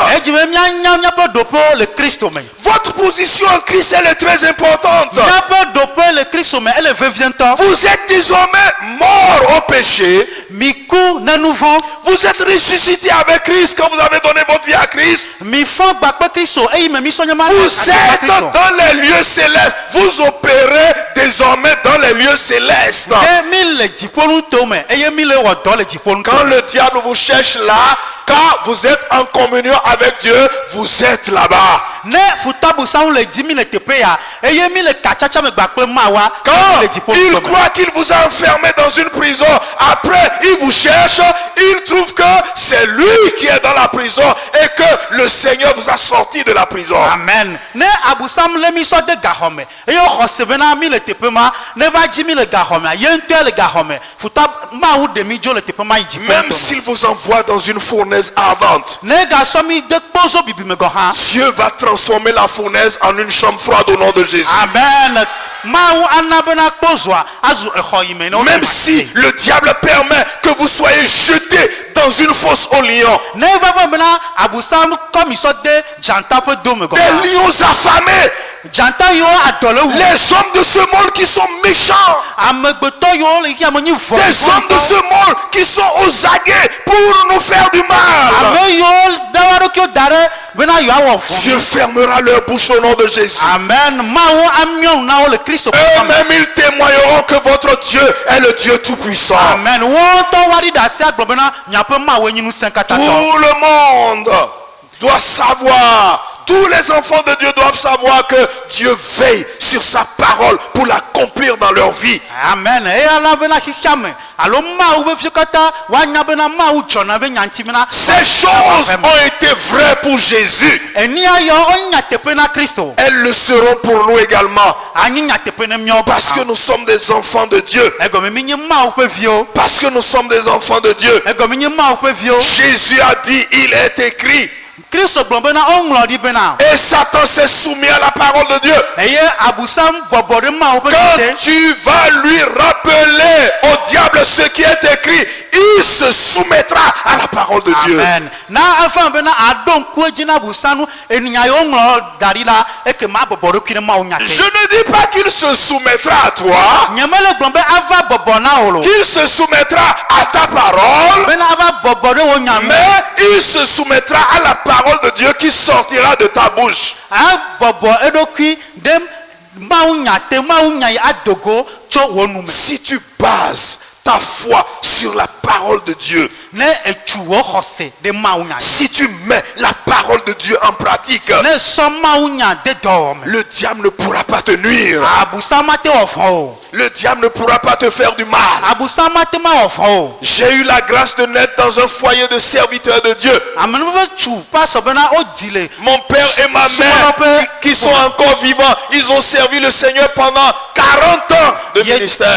Votre position en Christ, elle est très importante. Vous êtes désormais mort au péché. Vous êtes ressuscité avec Christ quand vous avez donné votre vie à Christ. Vous êtes dans les lieux célestes. Vous opérez désormais dans les lieux célestes. Quand le diable vous cherche là, quand vous êtes en communion avec Dieu, vous êtes là-bas. Quand il croit qu'il vous a enfermé dans une prison, après il vous cherche, il trouve que c'est lui qui est dans la prison et que le Seigneur vous a sorti de la prison. Amen. Même s'il vous envoie dans une fournaise ardente, Dieu va transformer la fournaise en une chambre froide au nom de Jésus. Amen. Même si le diable permet que vous soyez jeté dans une fosse aux lions, des lions affamés, les hommes de ce monde qui sont méchants, des hommes de ce monde qui sont aux aguets pour nous faire du mal, Dieu fermera leur bouche au nom de Jésus. Amen. Eux-mêmes ils témoigneront que votre Dieu est le Dieu tout-puissant. Amen. Tout le monde doit savoir, tous les enfants de Dieu doivent savoir que Dieu veille sur sa parole pour l'accomplir dans leur vie. Amen. Ces choses ont été vraies pour Jésus. Elles le seront pour nous également. Parce que nous sommes des enfants de Dieu. Parce que nous sommes des enfants de Dieu. Jésus a dit, il est écrit. Et Satan s'est soumis à la parole de Dieu. Quand tu vas lui rappeler au diable ce qui est écrit, il se soumettra à la parole de Dieu. Amen. Je ne dis pas qu'il se soumettra à toi, qu'il se soumettra à ta parole, mais il se soumettra à la parole de Dieu qui sortira de ta bouche. Si tu bases ta foi sur la parole de Dieu, si tu mets la parole de Dieu en pratique, le diable ne pourra pas te nuire. Le diable ne pourra pas te faire du mal. J'ai eu la grâce de naître dans un foyer de serviteurs de Dieu. Mon père et ma mère qui sont encore vivants, ils ont servi le Seigneur pendant 40 ans de ministère.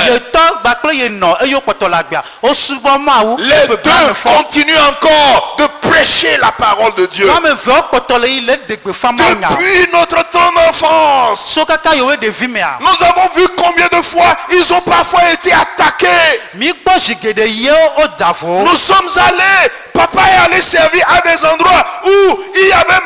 Les deux continuent encore de prêcher la parole de Dieu. Depuis notre temps d'enfance, nous avons vu combien de fois ils ont parfois été attaqués. Nous sommes allés, papa est allé servir à des endroits où il y avait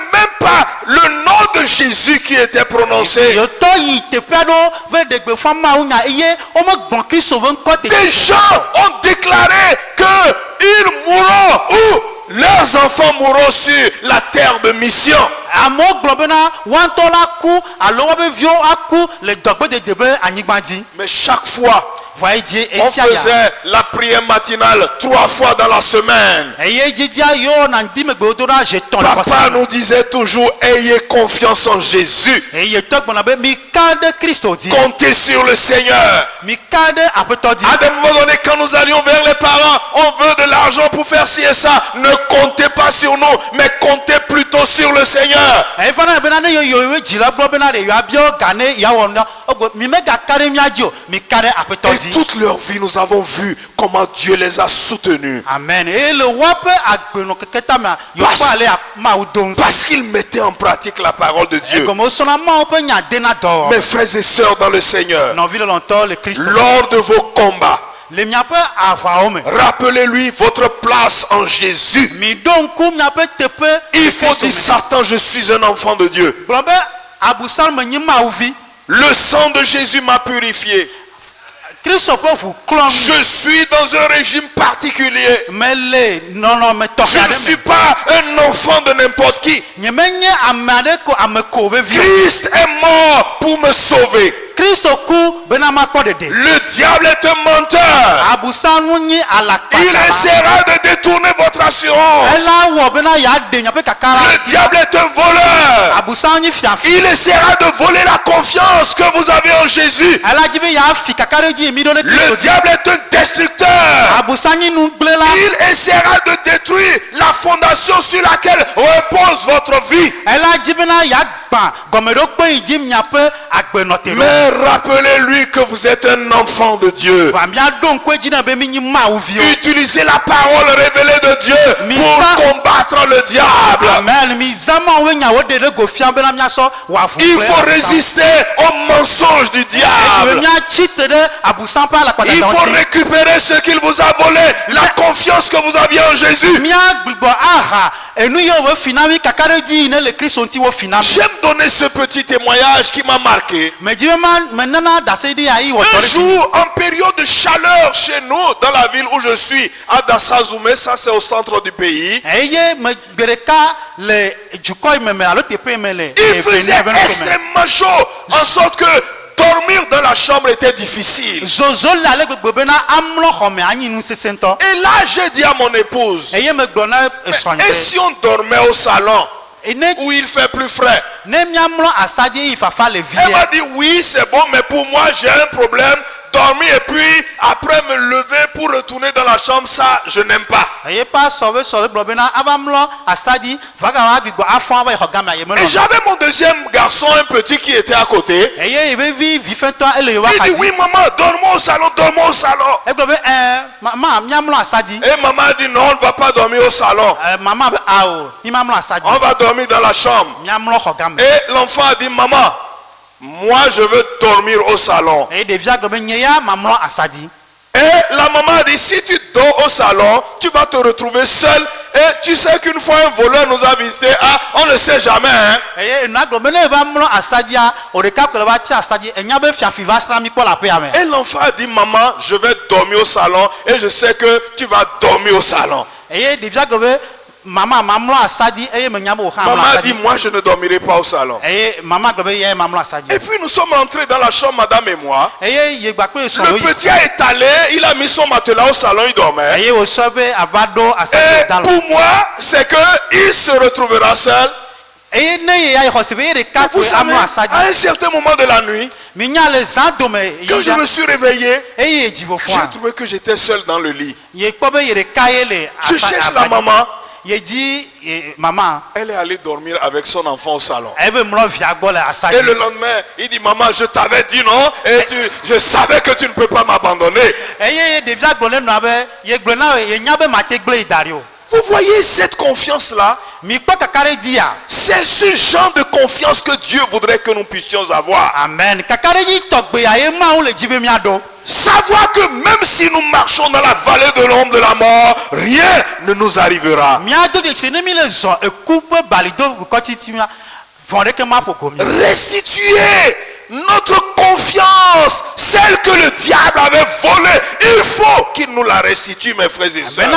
Jésus qui était prononcé. yɔtɔ yi teƒe aɖewo ve ɖegbe fã mawu nya eye wome gbɔn kristu ƒe ŋkɔ te. Des gens ont déclaré qu'ils mourront ou leurs enfants mourront sur la terre de mission. Amewo gblɔ bena woantɔ la ku alo woƒe viwo aku le dɔgbedede ƒe anyigba dzi. Mais chaque fois, Voyez Dieu on esia ya. faisait la prière matinale 3 fois dans la semaine. Eye dzidzia yo na ŋdi megbe wodo ɖa zetɔn le Papa kɔsa. nous disait toujours, ayez confiance en Jésus. Eye tɔ gbɔna be mi ka ɖe kristu dzi. Comptez sur le Seigneur. Mi ka ɖe aƒetɔ dzi. À des moments donnés, quand nous allions vers les parents, on veut de l'argent pour faire ci et ça. Ne comptez pas sur nous, mais comptez plutôt sur le Seigneur. Eye fana bena ne yoyo dzi la gblɔ bena ɖe yewoabia gane yeawɔ na ogbe mi megaka ɖe mía dzi o mi ka ɖe aƒetɔ Et dzi. toute leur vie, nous avons vu comment Dieu les a soutenus. Amen. Eye le woaƒe agbenɔ keke tamea yewoƒe ale mawu do ŋusẽ. Parce qu'ils mettaient en pratique la parole de Dieu. Egɔme wosɔna mawu ƒe nya dena dɔ. Mes frères et sœurs dans le Seigneur, Nɔvi lɔlɔ̃tɔ le kristu. lors de vos combats, Le miaƒe aʋawo me. rappelez-lui votre place en Jésus. Mi ɖo ŋku miaƒe teƒe. Il faut dire, Satan, je suis un enfant de Dieu. Gblɔ be abusam menye mawuvi. Le sang de Jésus m'a purifié. Kristu ƒe ʋu klɔm. Je suis dans un régime particulier. Mele nɔnɔme Je tɔxɛ ne aɖe suis me. pas un enfant de n'importe qui. Nyemenye ame aɖe ko ame ko vevi. Christ est mort pour me sauver. Kristu ku bena makpɔ ɖeɖe. Le diable est un menteur. Abusanu nye Il alakpakala. essaiera de détourner votre assurance. Ela wɔ bena yeaɖe miaƒe kakara. Le diable est un voleur. Abusanu nye fiafi. Il essaiera de voler la confiance que vous avez en Jésus. Ela dzi be yeafi kakara dzi emi ɖo ɖe Le Kristu dzi. diable est un destructeur. Abusa nye nugblẽla. Il essaiera de détruire la fondation sur laquelle repose votre vie. Ela dzi bena yeagbã gɔmeɖokpe yi dzi miaƒe agbenɔ te ɖo. Mais rappelez-lui que vous êtes un enfant de Dieu. Va miaɖo ŋkue dzi na be mi nyi mawuviwo. Utilisez la parole révélée de Dieu pour combattre le diable. Amen. Mi zama wo nyawo ɖe ɖe go fia bena miasɔ wòafu. Il faut résister aux mensonges du diable. Miatsi te ɖe abusa ƒe alakpadada Il faut ŋuti. récupérer ce qu'il vous a volé, la confiance que vous aviez en Jésus. Miagbugbɔ aha enu ye wo fina mi kaka ɖe dzi yi ne le Kristu ŋuti wo fina mi. J'aime donner ce petit témoignage qui m'a marqué. Medzi be menana dase ɖi ayi wɔ Un tɔ ɖe dzi. jour, en période de chaleur chez nous, dans la ville où je suis, à Dassazoumé, ça c'est au centre du pays, Eye me gbe ɖeka le dukɔ yi me me alo teƒe yi me le. il faisait extrêmement chaud, en sorte que dormir dans la chambre était difficile. Zozo le ale gbegbe bena amlɔ xɔme anyi nu sesẽ ŋutɔ. Et là, j'ai dit à mon épouse, Eye me gblɔ na esrɔ̃nye et be, si on dormait au salon, ne où il fait plus frais? ne miamlɔ asadie yi fafa le Elle m'a vie. dit, oui, c'est bon, mais pour moi, j'ai un problème. Dormir et puis après me lever pour retourner dans la chambre, ça, je n'aime pas. Eye pa sɔbe sɔre gblɔ bena ava mlɔ asadi va gama agbigbɔ afɔ ava yi xɔ gama ye Et menɔ. j'avais mon deuxième garçon, un petit qui était à côté. Eye yi be vi vifɛtɔ ele yewo Il dit, oui, axadzi. maman, dormons au salon, dormons au salon. Egblɔ be mama miamlɔ asadi. Et maman a dit, non, on ne va pas dormir au salon. Mama be awo mi mamlɔ asadi. On va dormir dans la chambre. Miamlɔ xɔ game. Et l'enfant a dit, maman, moi, je veux dormir au salon. Eye ɖevia gblɔ be nye ya mamlɔ asadi. Et la maman a dit, si tu dors au salon, tu vas te retrouver seul. Et tu sais qu'une fois un voleur nous a visité, ah, on ne sait jamais. Hein? Eye enua gblɔ be ne eva mlɔ asadia o ɖeka ko le va tsi asadi enya be fiafi va sra mi kpɔ le aƒea me. Et l'enfant a dit, maman, je vais dormir au salon. Et je sais que tu vas dormir au salon. Eye ɖevia gblɔ be mama mamlɔ asadi eye menya be o hã Maman mlɔ a dit, asadi. moi, je ne dormirai pas au salon. Eye mama gblɔ be ye mamlɔ asadi. Et puis nous sommes rentrés dans la chambre, madame et moi. Eye ye gba kple Le srɔ̃ wo yi. petit a étalé, il a mis son matelas au salon, il dormait. Eye wòsɔ be ava ɖo Et asadi da lɔ. pour moi, c'est que il se retrouvera seul. Eye ne ye ya yi xɔse be ye ɖeka Vous koe savez, amlɔ asadi. à un certain moment de la nuit, Mi nya le zã dome quand yi je ya me suis réveillé, eye ye dzi vo j'ai fɔa. trouvé que j'étais seul dans le lit. Ye kpɔ be ye ɖeka ye le Je cherche la maman. Ye dzi mama. Elle est allée dormir avec son enfant au salon. Ebe mlɔ via gbɔ le asadi. Et le lendemain, il dit, maman, je t'avais dit non, et je savais que tu ne peux pas m'abandonner. Eye ɖevia gblɔ ne nɔa be ye gblɔ na ye nya be mate gble yi da ɖi o. Vous voyez cette confiance-là? Mi kpɔ kaka ɖe dzi ya. C'est ce genre de confiance que Dieu voudrait que nous puissions avoir. Amen. Kaka ɖe dzi tɔgbe ya ye mawu le dzi be miaɖo. Savoir que même si nous marchons dans la vallée de l'ombre de la mort, rien ne nous arrivera. Miado de se ne mi le zɔ eku ƒe balido kɔtiti mia restituer notre confiance, celle que le diable avait volée. Il faut qu'il nous la restitue, mes frères et sœurs.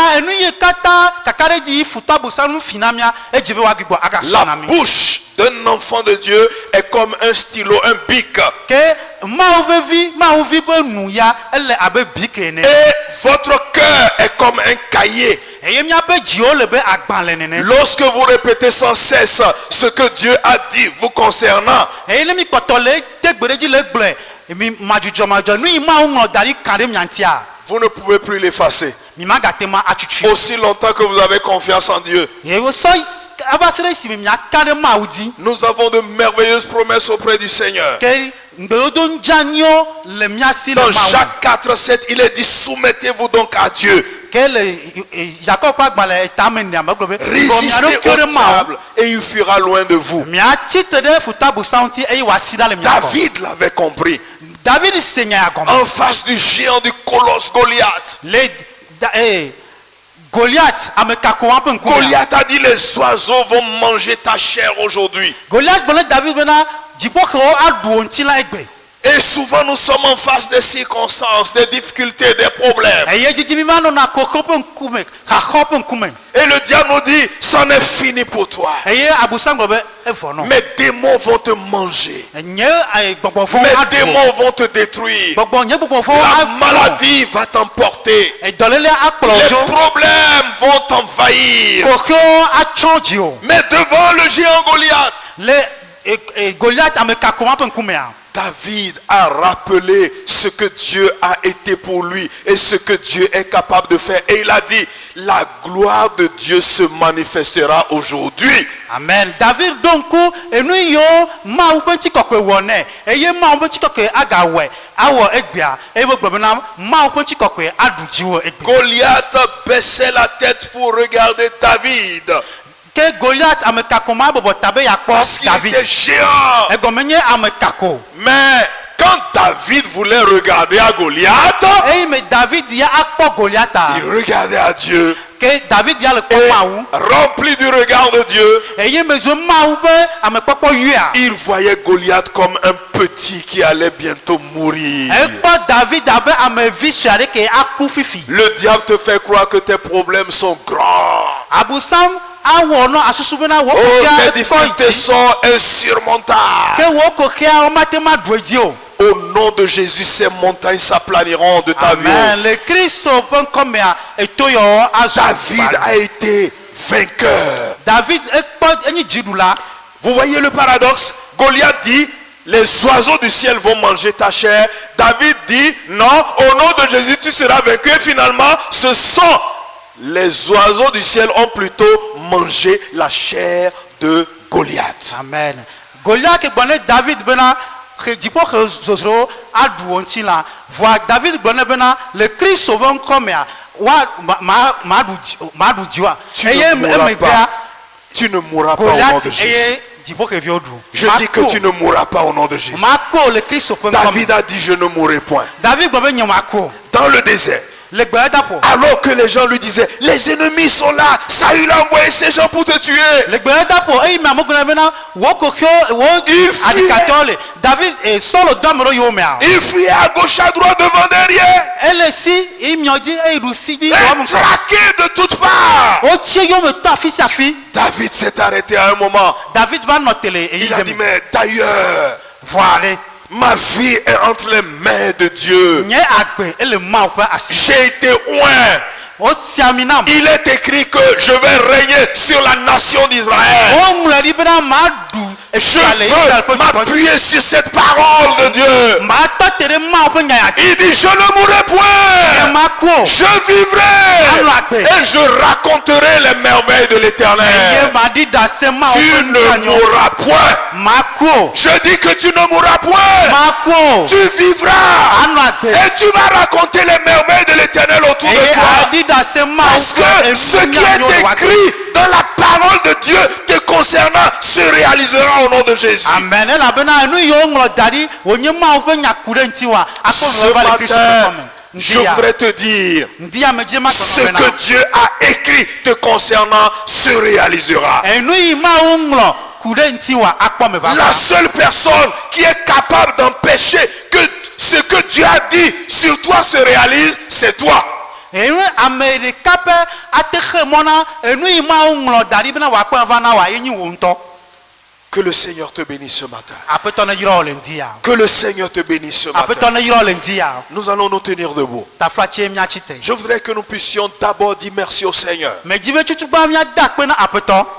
La bouche d'un enfant de Dieu est comme un stylo, un bic. Et votre cœur est comme un cahier. Lorsque vous répétez sans cesse ce que Dieu a dit vous concernant, vous ne pouvez plus l'effacer. Aussi longtemps que vous avez confiance en Dieu. Nous avons de merveilleuses promesses auprès du Seigneur. Dans Jacques 4:7, il est dit: soumettez-vous donc à Dieu. Résistez au diable et il fuira loin de vous. David l'avait compris. En face du géant, du colosse Goliath. Goliath a dit: les oiseaux vont manger ta chair aujourd'hui. Et souvent nous sommes en face des circonstances, des difficultés, des problèmes. Et le diable nous dit: c'en est fini pour toi. Mes démons vont te manger. Mes démons vont te détruire. La maladie va t'emporter. Les problèmes vont t'envahir. Mais devant le géant Goliath, David a rappelé ce que Dieu a été pour lui et ce que Dieu est capable de faire. Et il a dit: la gloire de Dieu se manifestera aujourd'hui. Amen. David donc et nous yo ma upenti kokwe wone e ye ma upenti kokwe agawe awo egbia e bo gbona ma upenti kokwe adujiwo egbia. Goliath baissait la tête pour regarder David. Goliath amekakoma bobo tabe yakpo David. Était géant. Mais quand David voulait regarder à Goliath, il regardait à Dieu. Et rempli du regard de Dieu, il voyait Goliath comme un petit qui allait bientôt mourir. Le diable te fait croire que tes problèmes sont grands. Tes difficultés sont insurmontables. Au nom de Jésus, ces montagnes s'aplaniront de ta vie. David a été vainqueur. Vous voyez le paradoxe? Goliath dit: les oiseaux du ciel vont manger ta chair. David dit: non, au nom de Jésus, tu seras vaincu. Et finalement, ce sont les oiseaux du ciel ont plutôt mangé la chair de Goliath. Amen. Goliath est bon, David bena dipo que zozro aduonti la voix David bena bena le Christ sauvant comme wa madu diwa. Tu ne mourras pas au nom de Jésus. Je dis que tu ne mourras pas au nom de Jésus. David a dit: je ne mourrai point. Dans le désert, alors que les gens lui disaient: les ennemis sont là, Saül a envoyé ces gens pour te tuer. Il fuyait à gauche, à droite, devant, derrière. Traqué de toutes parts. David s'est arrêté à un moment. Il a dit: mais d'ailleurs, ma vie est entre les mains de Dieu. J'ai été oint. Il est écrit que je vais régner sur la nation d'Israël. Je veux m'appuyer sur cette parole de Dieu. Il dit: je ne mourrai point. Je vivrai. Et je raconterai les merveilles de l'Éternel. Tu ne mourras point. Je dis que tu ne mourras point. Tu vivras. Et tu vas raconter les merveilles de l'Éternel autour de toi. Parce que ce qui est écrit dans la parole de Dieu te concernant se réalisera au nom de Jésus. Amen. Ce matin, je voudrais te dire: ce que Dieu a écrit te concernant se réalisera. La seule personne qui est capable d'empêcher que ce que Dieu a dit sur toi se réalise, c'est toi. Que le Seigneur te bénisse ce matin. Que le Seigneur te bénisse ce matin. Nous allons nous tenir debout. Je voudrais que nous puissions d'abord dire merci au Seigneur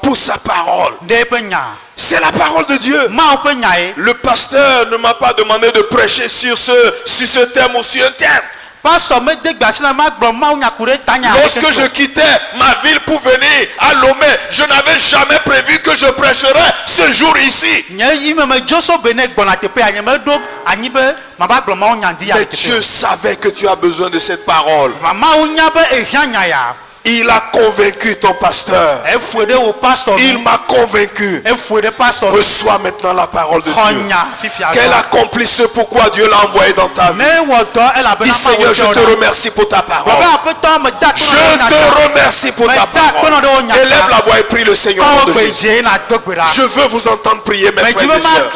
pour sa parole. C'est la parole de Dieu. Le pasteur ne m'a pas demandé de prêcher sur ce thème ou sur un thème. Lorsque je quittais ma ville pour venir à Lomé, je n'avais jamais prévu que je prêcherais ce jour ici. Mais Dieu savait que tu as besoin de cette parole. Il a convaincu ton pasteur. Il m'a convaincu. Reçois maintenant la parole de Dieu. Qu'elle accomplisse ce pourquoi Dieu l'a envoyé dans ta vie. Dis Seigneur, je te remercie pour ta parole. Je te remercie pour ta parole. Élève la voix et prie le Seigneur au nom de Jésus. Je veux vous entendre prier, mes frères et sœurs.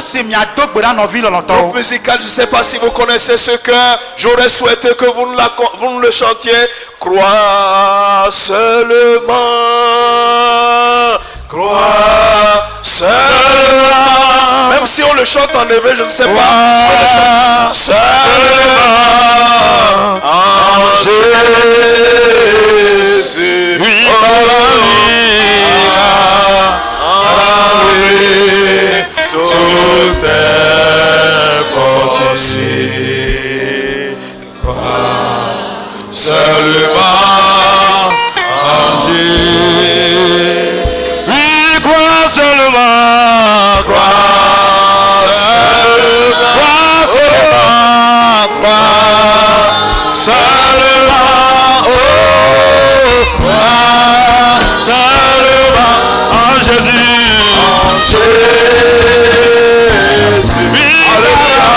Groupe musical, je ne sais pas si vous connaissez ce cœur. J'aurais souhaité que vous ne le chantiez. Crois seulement, crois seulement. Même si on le chante en éveil, je ne sais pas. Seulement en Jésus. Oui, tout est possible. Seulement en Jésus. Oui, crois seulement, crois seulement, crois seulement, crois seulement, oh, crois seulement en Jésus. En Jésus. Oui, alléluia.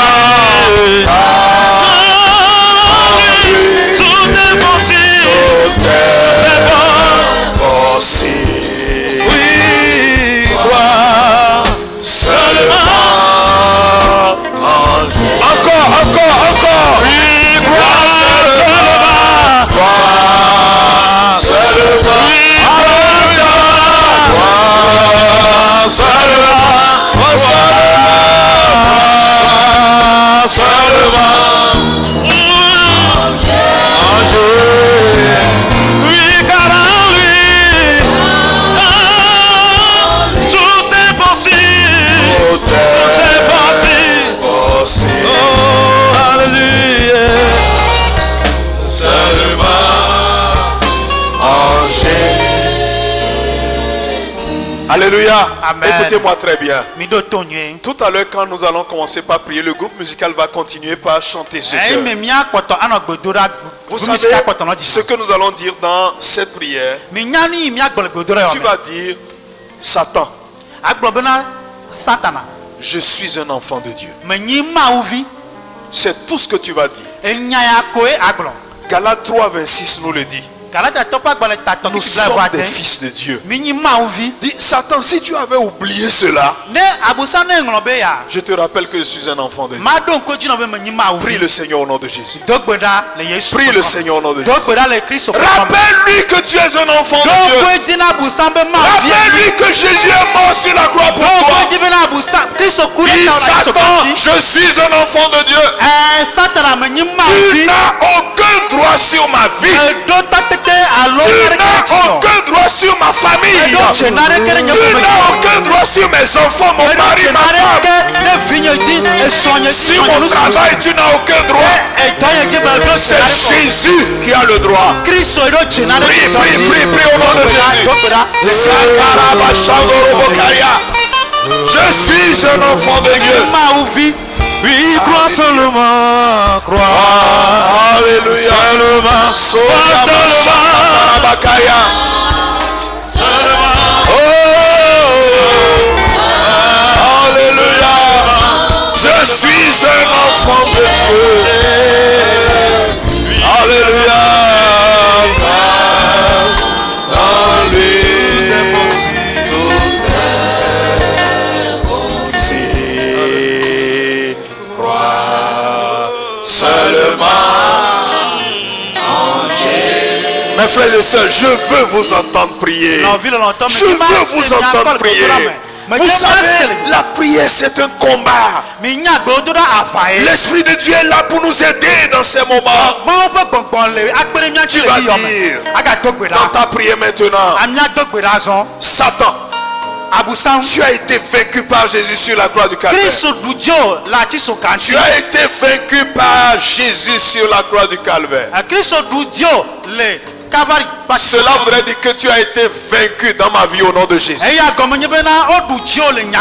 Oui, crois seulement en Jésus. Encore. Oui, crois seulement. Crois seulement. Oui, crois seulement. Crois seulement. En Jésus. Oui, car en lui. Tout est possible. Tout est possible. Oh, alléluia. Seulement en Jésus. Alléluia. Amen. Écoutez-moi très bien. Tout à l'heure, quand nous allons commencer par prier, le groupe musical va continuer par chanter ce chœur. Vous savez ce que nous allons dire dans cette prière. Tu vas dire Satan. Je suis un enfant de Dieu. C'est tout ce que tu vas dire. Galates 3, 26 nous le dit. Nous sommes des fils de Dieu. Dis, Satan, si tu avais oublié cela, je te rappelle que je suis un enfant de Dieu. Prie le Seigneur au nom de Jésus. Prie le Seigneur au nom de Jésus. Rappelle-lui que tu es un enfant de Dieu. Rappelle-lui que Jésus est mort sur la croix pour toi. Dis, Satan, je suis un enfant de Dieu. Tu n'as aucun droit sur ma vie. Tu n'as aucun droit sur ma famille. Tu n'as aucun droit sur mes enfants, mon mari, ma femme. Sur mon travail, tu n'as aucun droit. C'est Jésus qui a le droit. Prie, prie au nom de Jésus. Je suis un enfant de Dieu. Oui, crois seulement, crois. Alléluia. Seulement, seulement. Oh, alléluia. Je suis un enfant de Dieu. Alléluia. Dans lui, tout est possible. Mes frères et sœurs, je veux vous entendre prier. Je veux vous entendre prier. Vous savez, la prière c'est un combat. L'Esprit de Dieu est là pour nous aider dans ces moments. Tu vas dire dans ta prière maintenant, Satan, tu as été vaincu par Jésus sur la croix du Calvaire. Tu as été vaincu par Jésus sur la croix du Calvaire. Cela voudrait dire que tu as été vaincu dans ma vie au nom de Jésus.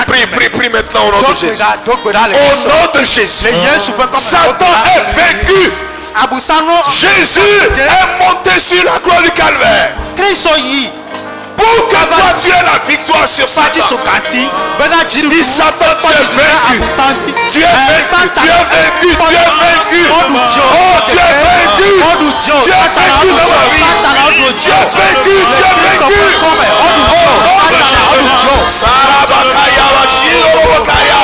Prie maintenant au nom de Jésus. Au nom de Jésus. Satan est vaincu. Jésus est monté sur la croix du Calvaire. Pour que toi tu aies la victoire sur Satan. Dis Satan, tu es vaincu. Tu es vaincu. Tu es vaincu. Tu es vaincu. Oh, tu es vaincu. Tu es vaincu dans ma vie. Tu es vaincu. Tu es vaincu. Oh, Jésus. Sarabakaya, Washirobakaya.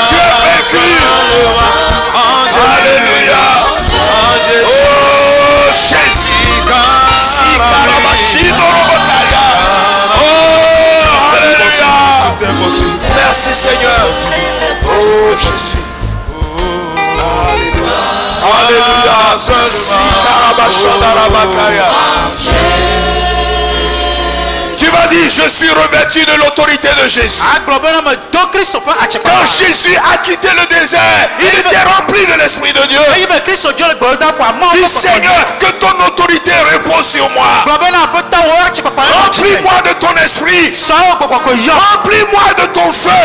Tu es vaincu. Alléluia. Oh, Jésus. Sikarabashirobakaya. Merci Seigneur. Oh Jésus. Alléluia. Tu vas dire, je suis revêtu de l'autorité de Jésus. Quand Jésus a quitté le désert, il était rempli de l'Esprit de Dieu. Dis Seigneur, que ton autorité repose sur moi. Remplis-moi de ton esprit. Remplis-moi de ton feu.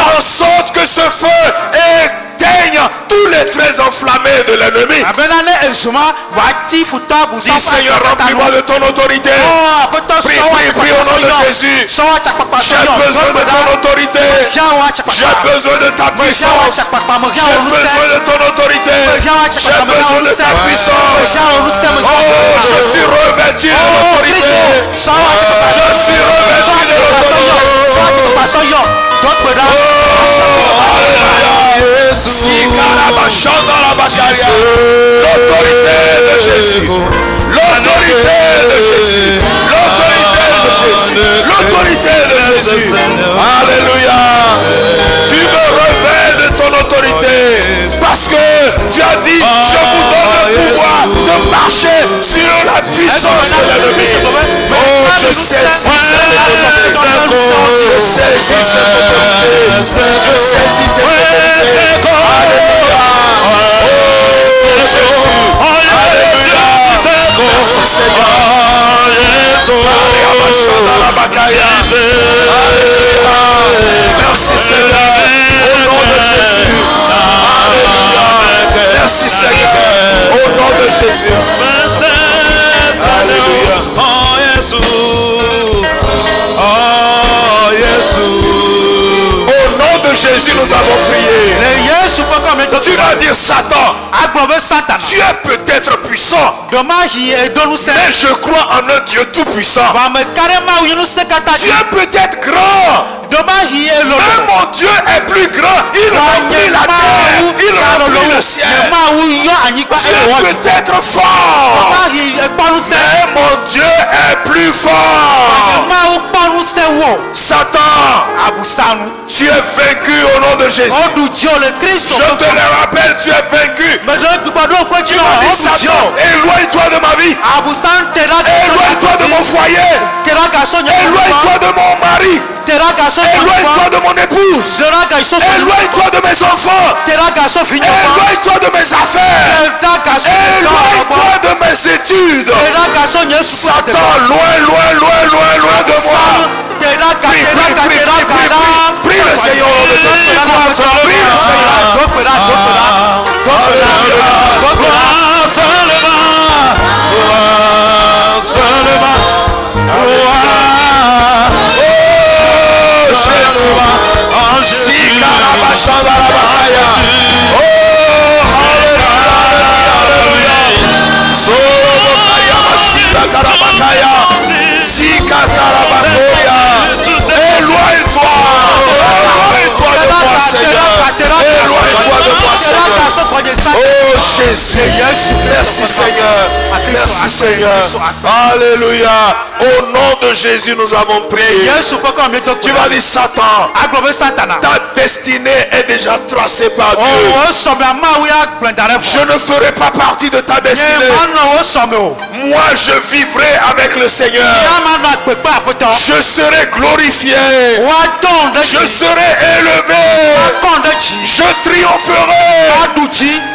En sorte que ce feu éteigne tous les traits enflammés de l'ennemi. Dis Seigneur, remplis-moi de ton autorité. Prie au nom de Jésus. J'ai besoin de ton autorité. J'ai besoin de ta puissance. J'ai besoin de ton autorité. J'ai besoin de ta puissance. Oh, je suis revêtu de l'autorité. Je suis revêtu de l'autorité. L'autorité de Jésus. L'autorité de Jésus. L'autorité de Jésus. L'autorité de Jésus. Alléluia. Tu me revêts de ton autorité. Parce que tu as dit, je vous donne le pouvoir de marcher sur la puissance de l'ennemi. Oh, je saisis cette autorité. Je saisis cette autorité. Je saisis cette autorité. Alléluia. Oh, Jésus. Alléluia. Merci Seigneur. Merci Seigneur. Au nom de Jésus. Alléluia. Merci Seigneur. Au nom de Jésus. Alléluia. Oh Jésus. Oh Jésus. Au nom de Jésus, nous avons prié. Tu vas dire Satan, tu es peut-être puissant, mais je crois en un Dieu tout puissant. Tu es peut-être grand, mais mon Dieu est plus grand. Il remplit la terre, il remplit le ciel. Tu es peut-être fort, mais mon Dieu est plus fort. Satan, tu es vaincu au nom de Jésus. Je te le rappelle, tu es vaincu. Tu m'as dit Satan, éloigne-toi de ma vie. Éloigne-toi de mon foyer. Éloigne-toi de mon mari. Éloigne-toi de mon épouse. Éloigne-toi de mes enfants. Éloigne-toi de mes affaires. Éloigne-toi de mes études. Satan, loin de moi. Prie le Seigneur. Prie le Seigneur. Éloigne-toi. Oh Jésus. Merci Seigneur. Merci Seigneur. Alléluia. Au nom de Jésus, nous avons prié. Tu vas dire Satan. Ta destinée est déjà tracée par Dieu. Je ne ferai pas partie de ta destinée. Moi, je vivrai avec le Seigneur. Je serai glorifié. Je serai élevé. Je triompherai.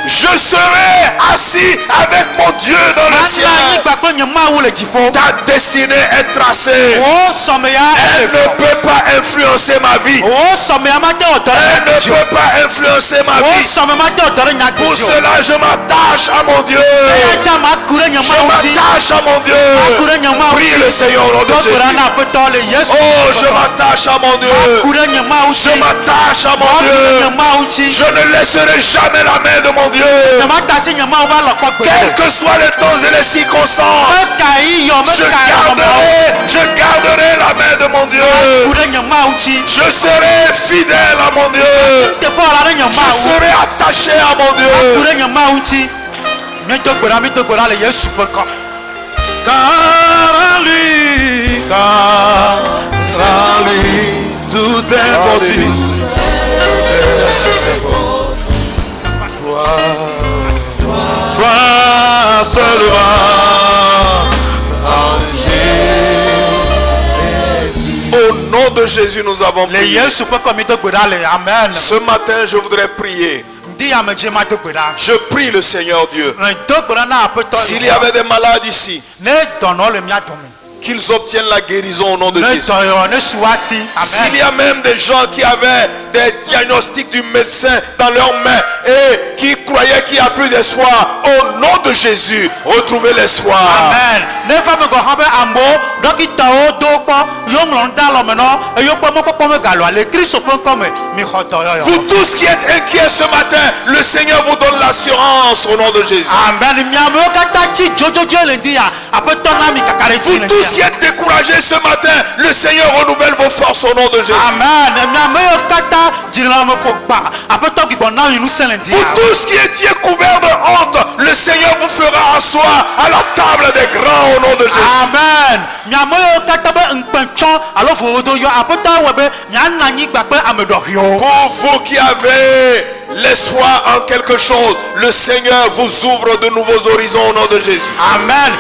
Je serai assis avec mon Dieu dans le ciel. Ta destinée est tracée. Elle ne peut pas influencer ma vie. Elle ne peut pas influencer ma vie. Pour cela, je m'attache à mon Dieu. Je m'attache à mon Dieu. Prie le Seigneur au nom de Jésus. Oh, je m'attache à mon Dieu. Je m'attache à mon Dieu. Je ne laisserai jamais la main de mon Dieu. Quels que soient les temps et les circonstances, je garderai la main de mon Dieu. Je serai fidèle à mon Dieu. Je serai attaché à mon Dieu. Car à lui, tout est possible. Toi seulement. Au nom de Jésus, nous avons prié. Ce matin, je voudrais prier. Je prie le Seigneur Dieu. S'il y avait des malades ici, qu'ils obtiennent la guérison au nom de Jésus. S'il y a même des gens qui avaient des diagnostics du médecin dans leurs mains et qui croyaient qu'il n'y a plus d'espoir, au nom de Jésus, retrouvez l'espoir. Amen. Vous tous qui êtes inquiets ce matin, le Seigneur vous donne l'assurance au nom de Jésus. Amen. Vous tous qui êtes découragés ce matin, le Seigneur renouvelle vos forces au nom de Jésus. Amen. Vous tous qui étiez couverts de honte, le Seigneur vous fera asseoir à la table des grands au nom de Jésus. Amen. Pour vous qui avez l'espoir en quelque chose, le Seigneur vous ouvre de nouveaux horizons au nom de Jésus. Amen.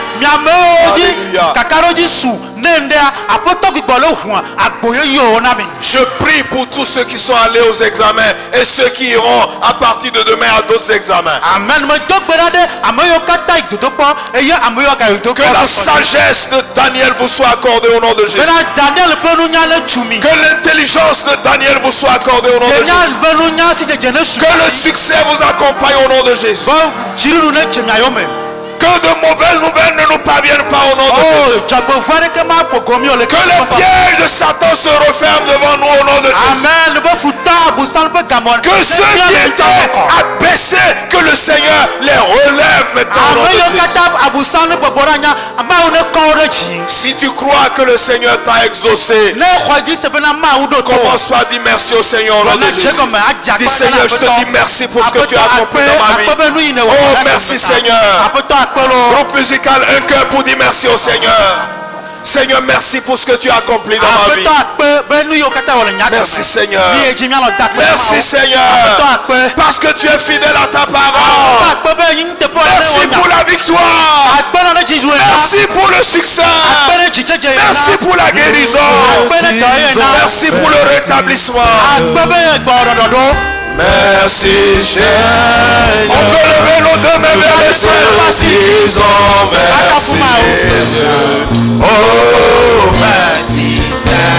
Je prie pour tous ceux qui sont allés aux examens et ceux qui iront à partir de demain à d'autres examens. Amen. Que la sagesse de Daniel vous soit accordée au nom de Jésus. Que l'intelligence de Daniel vous soit accordée au nom de Jésus. Que le succès vous accompagne au nom de Jésus. Que de mauvaises nouvelles ne nous parviennent pas au nom de Jésus. Que les pièges de Satan se referment devant nous au nom de Jésus. Que ceux qui étaient abaissés, que le Seigneur les relève maintenant au nom de Jésus. Si tu crois que le Seigneur t'a exaucé, commence par dire merci au Seigneur au nom de Jésus. Dis Seigneur, je te dis merci pour ce que tu as accompli dans ma vie. Oh merci Seigneur. Groupe musical, un cœur pour dire merci au Seigneur. Seigneur, merci pour ce que tu as accompli dans ma vie. Merci Seigneur. Merci Seigneur. Parce que tu es fidèle à ta parole. Merci pour la victoire. Merci pour le succès. Merci pour la guérison. Merci pour le rétablissement. Merci Seigneur. On peut lever nos deux mains vers les cieux. Disons merci Jésus. Oh merci Seigneur.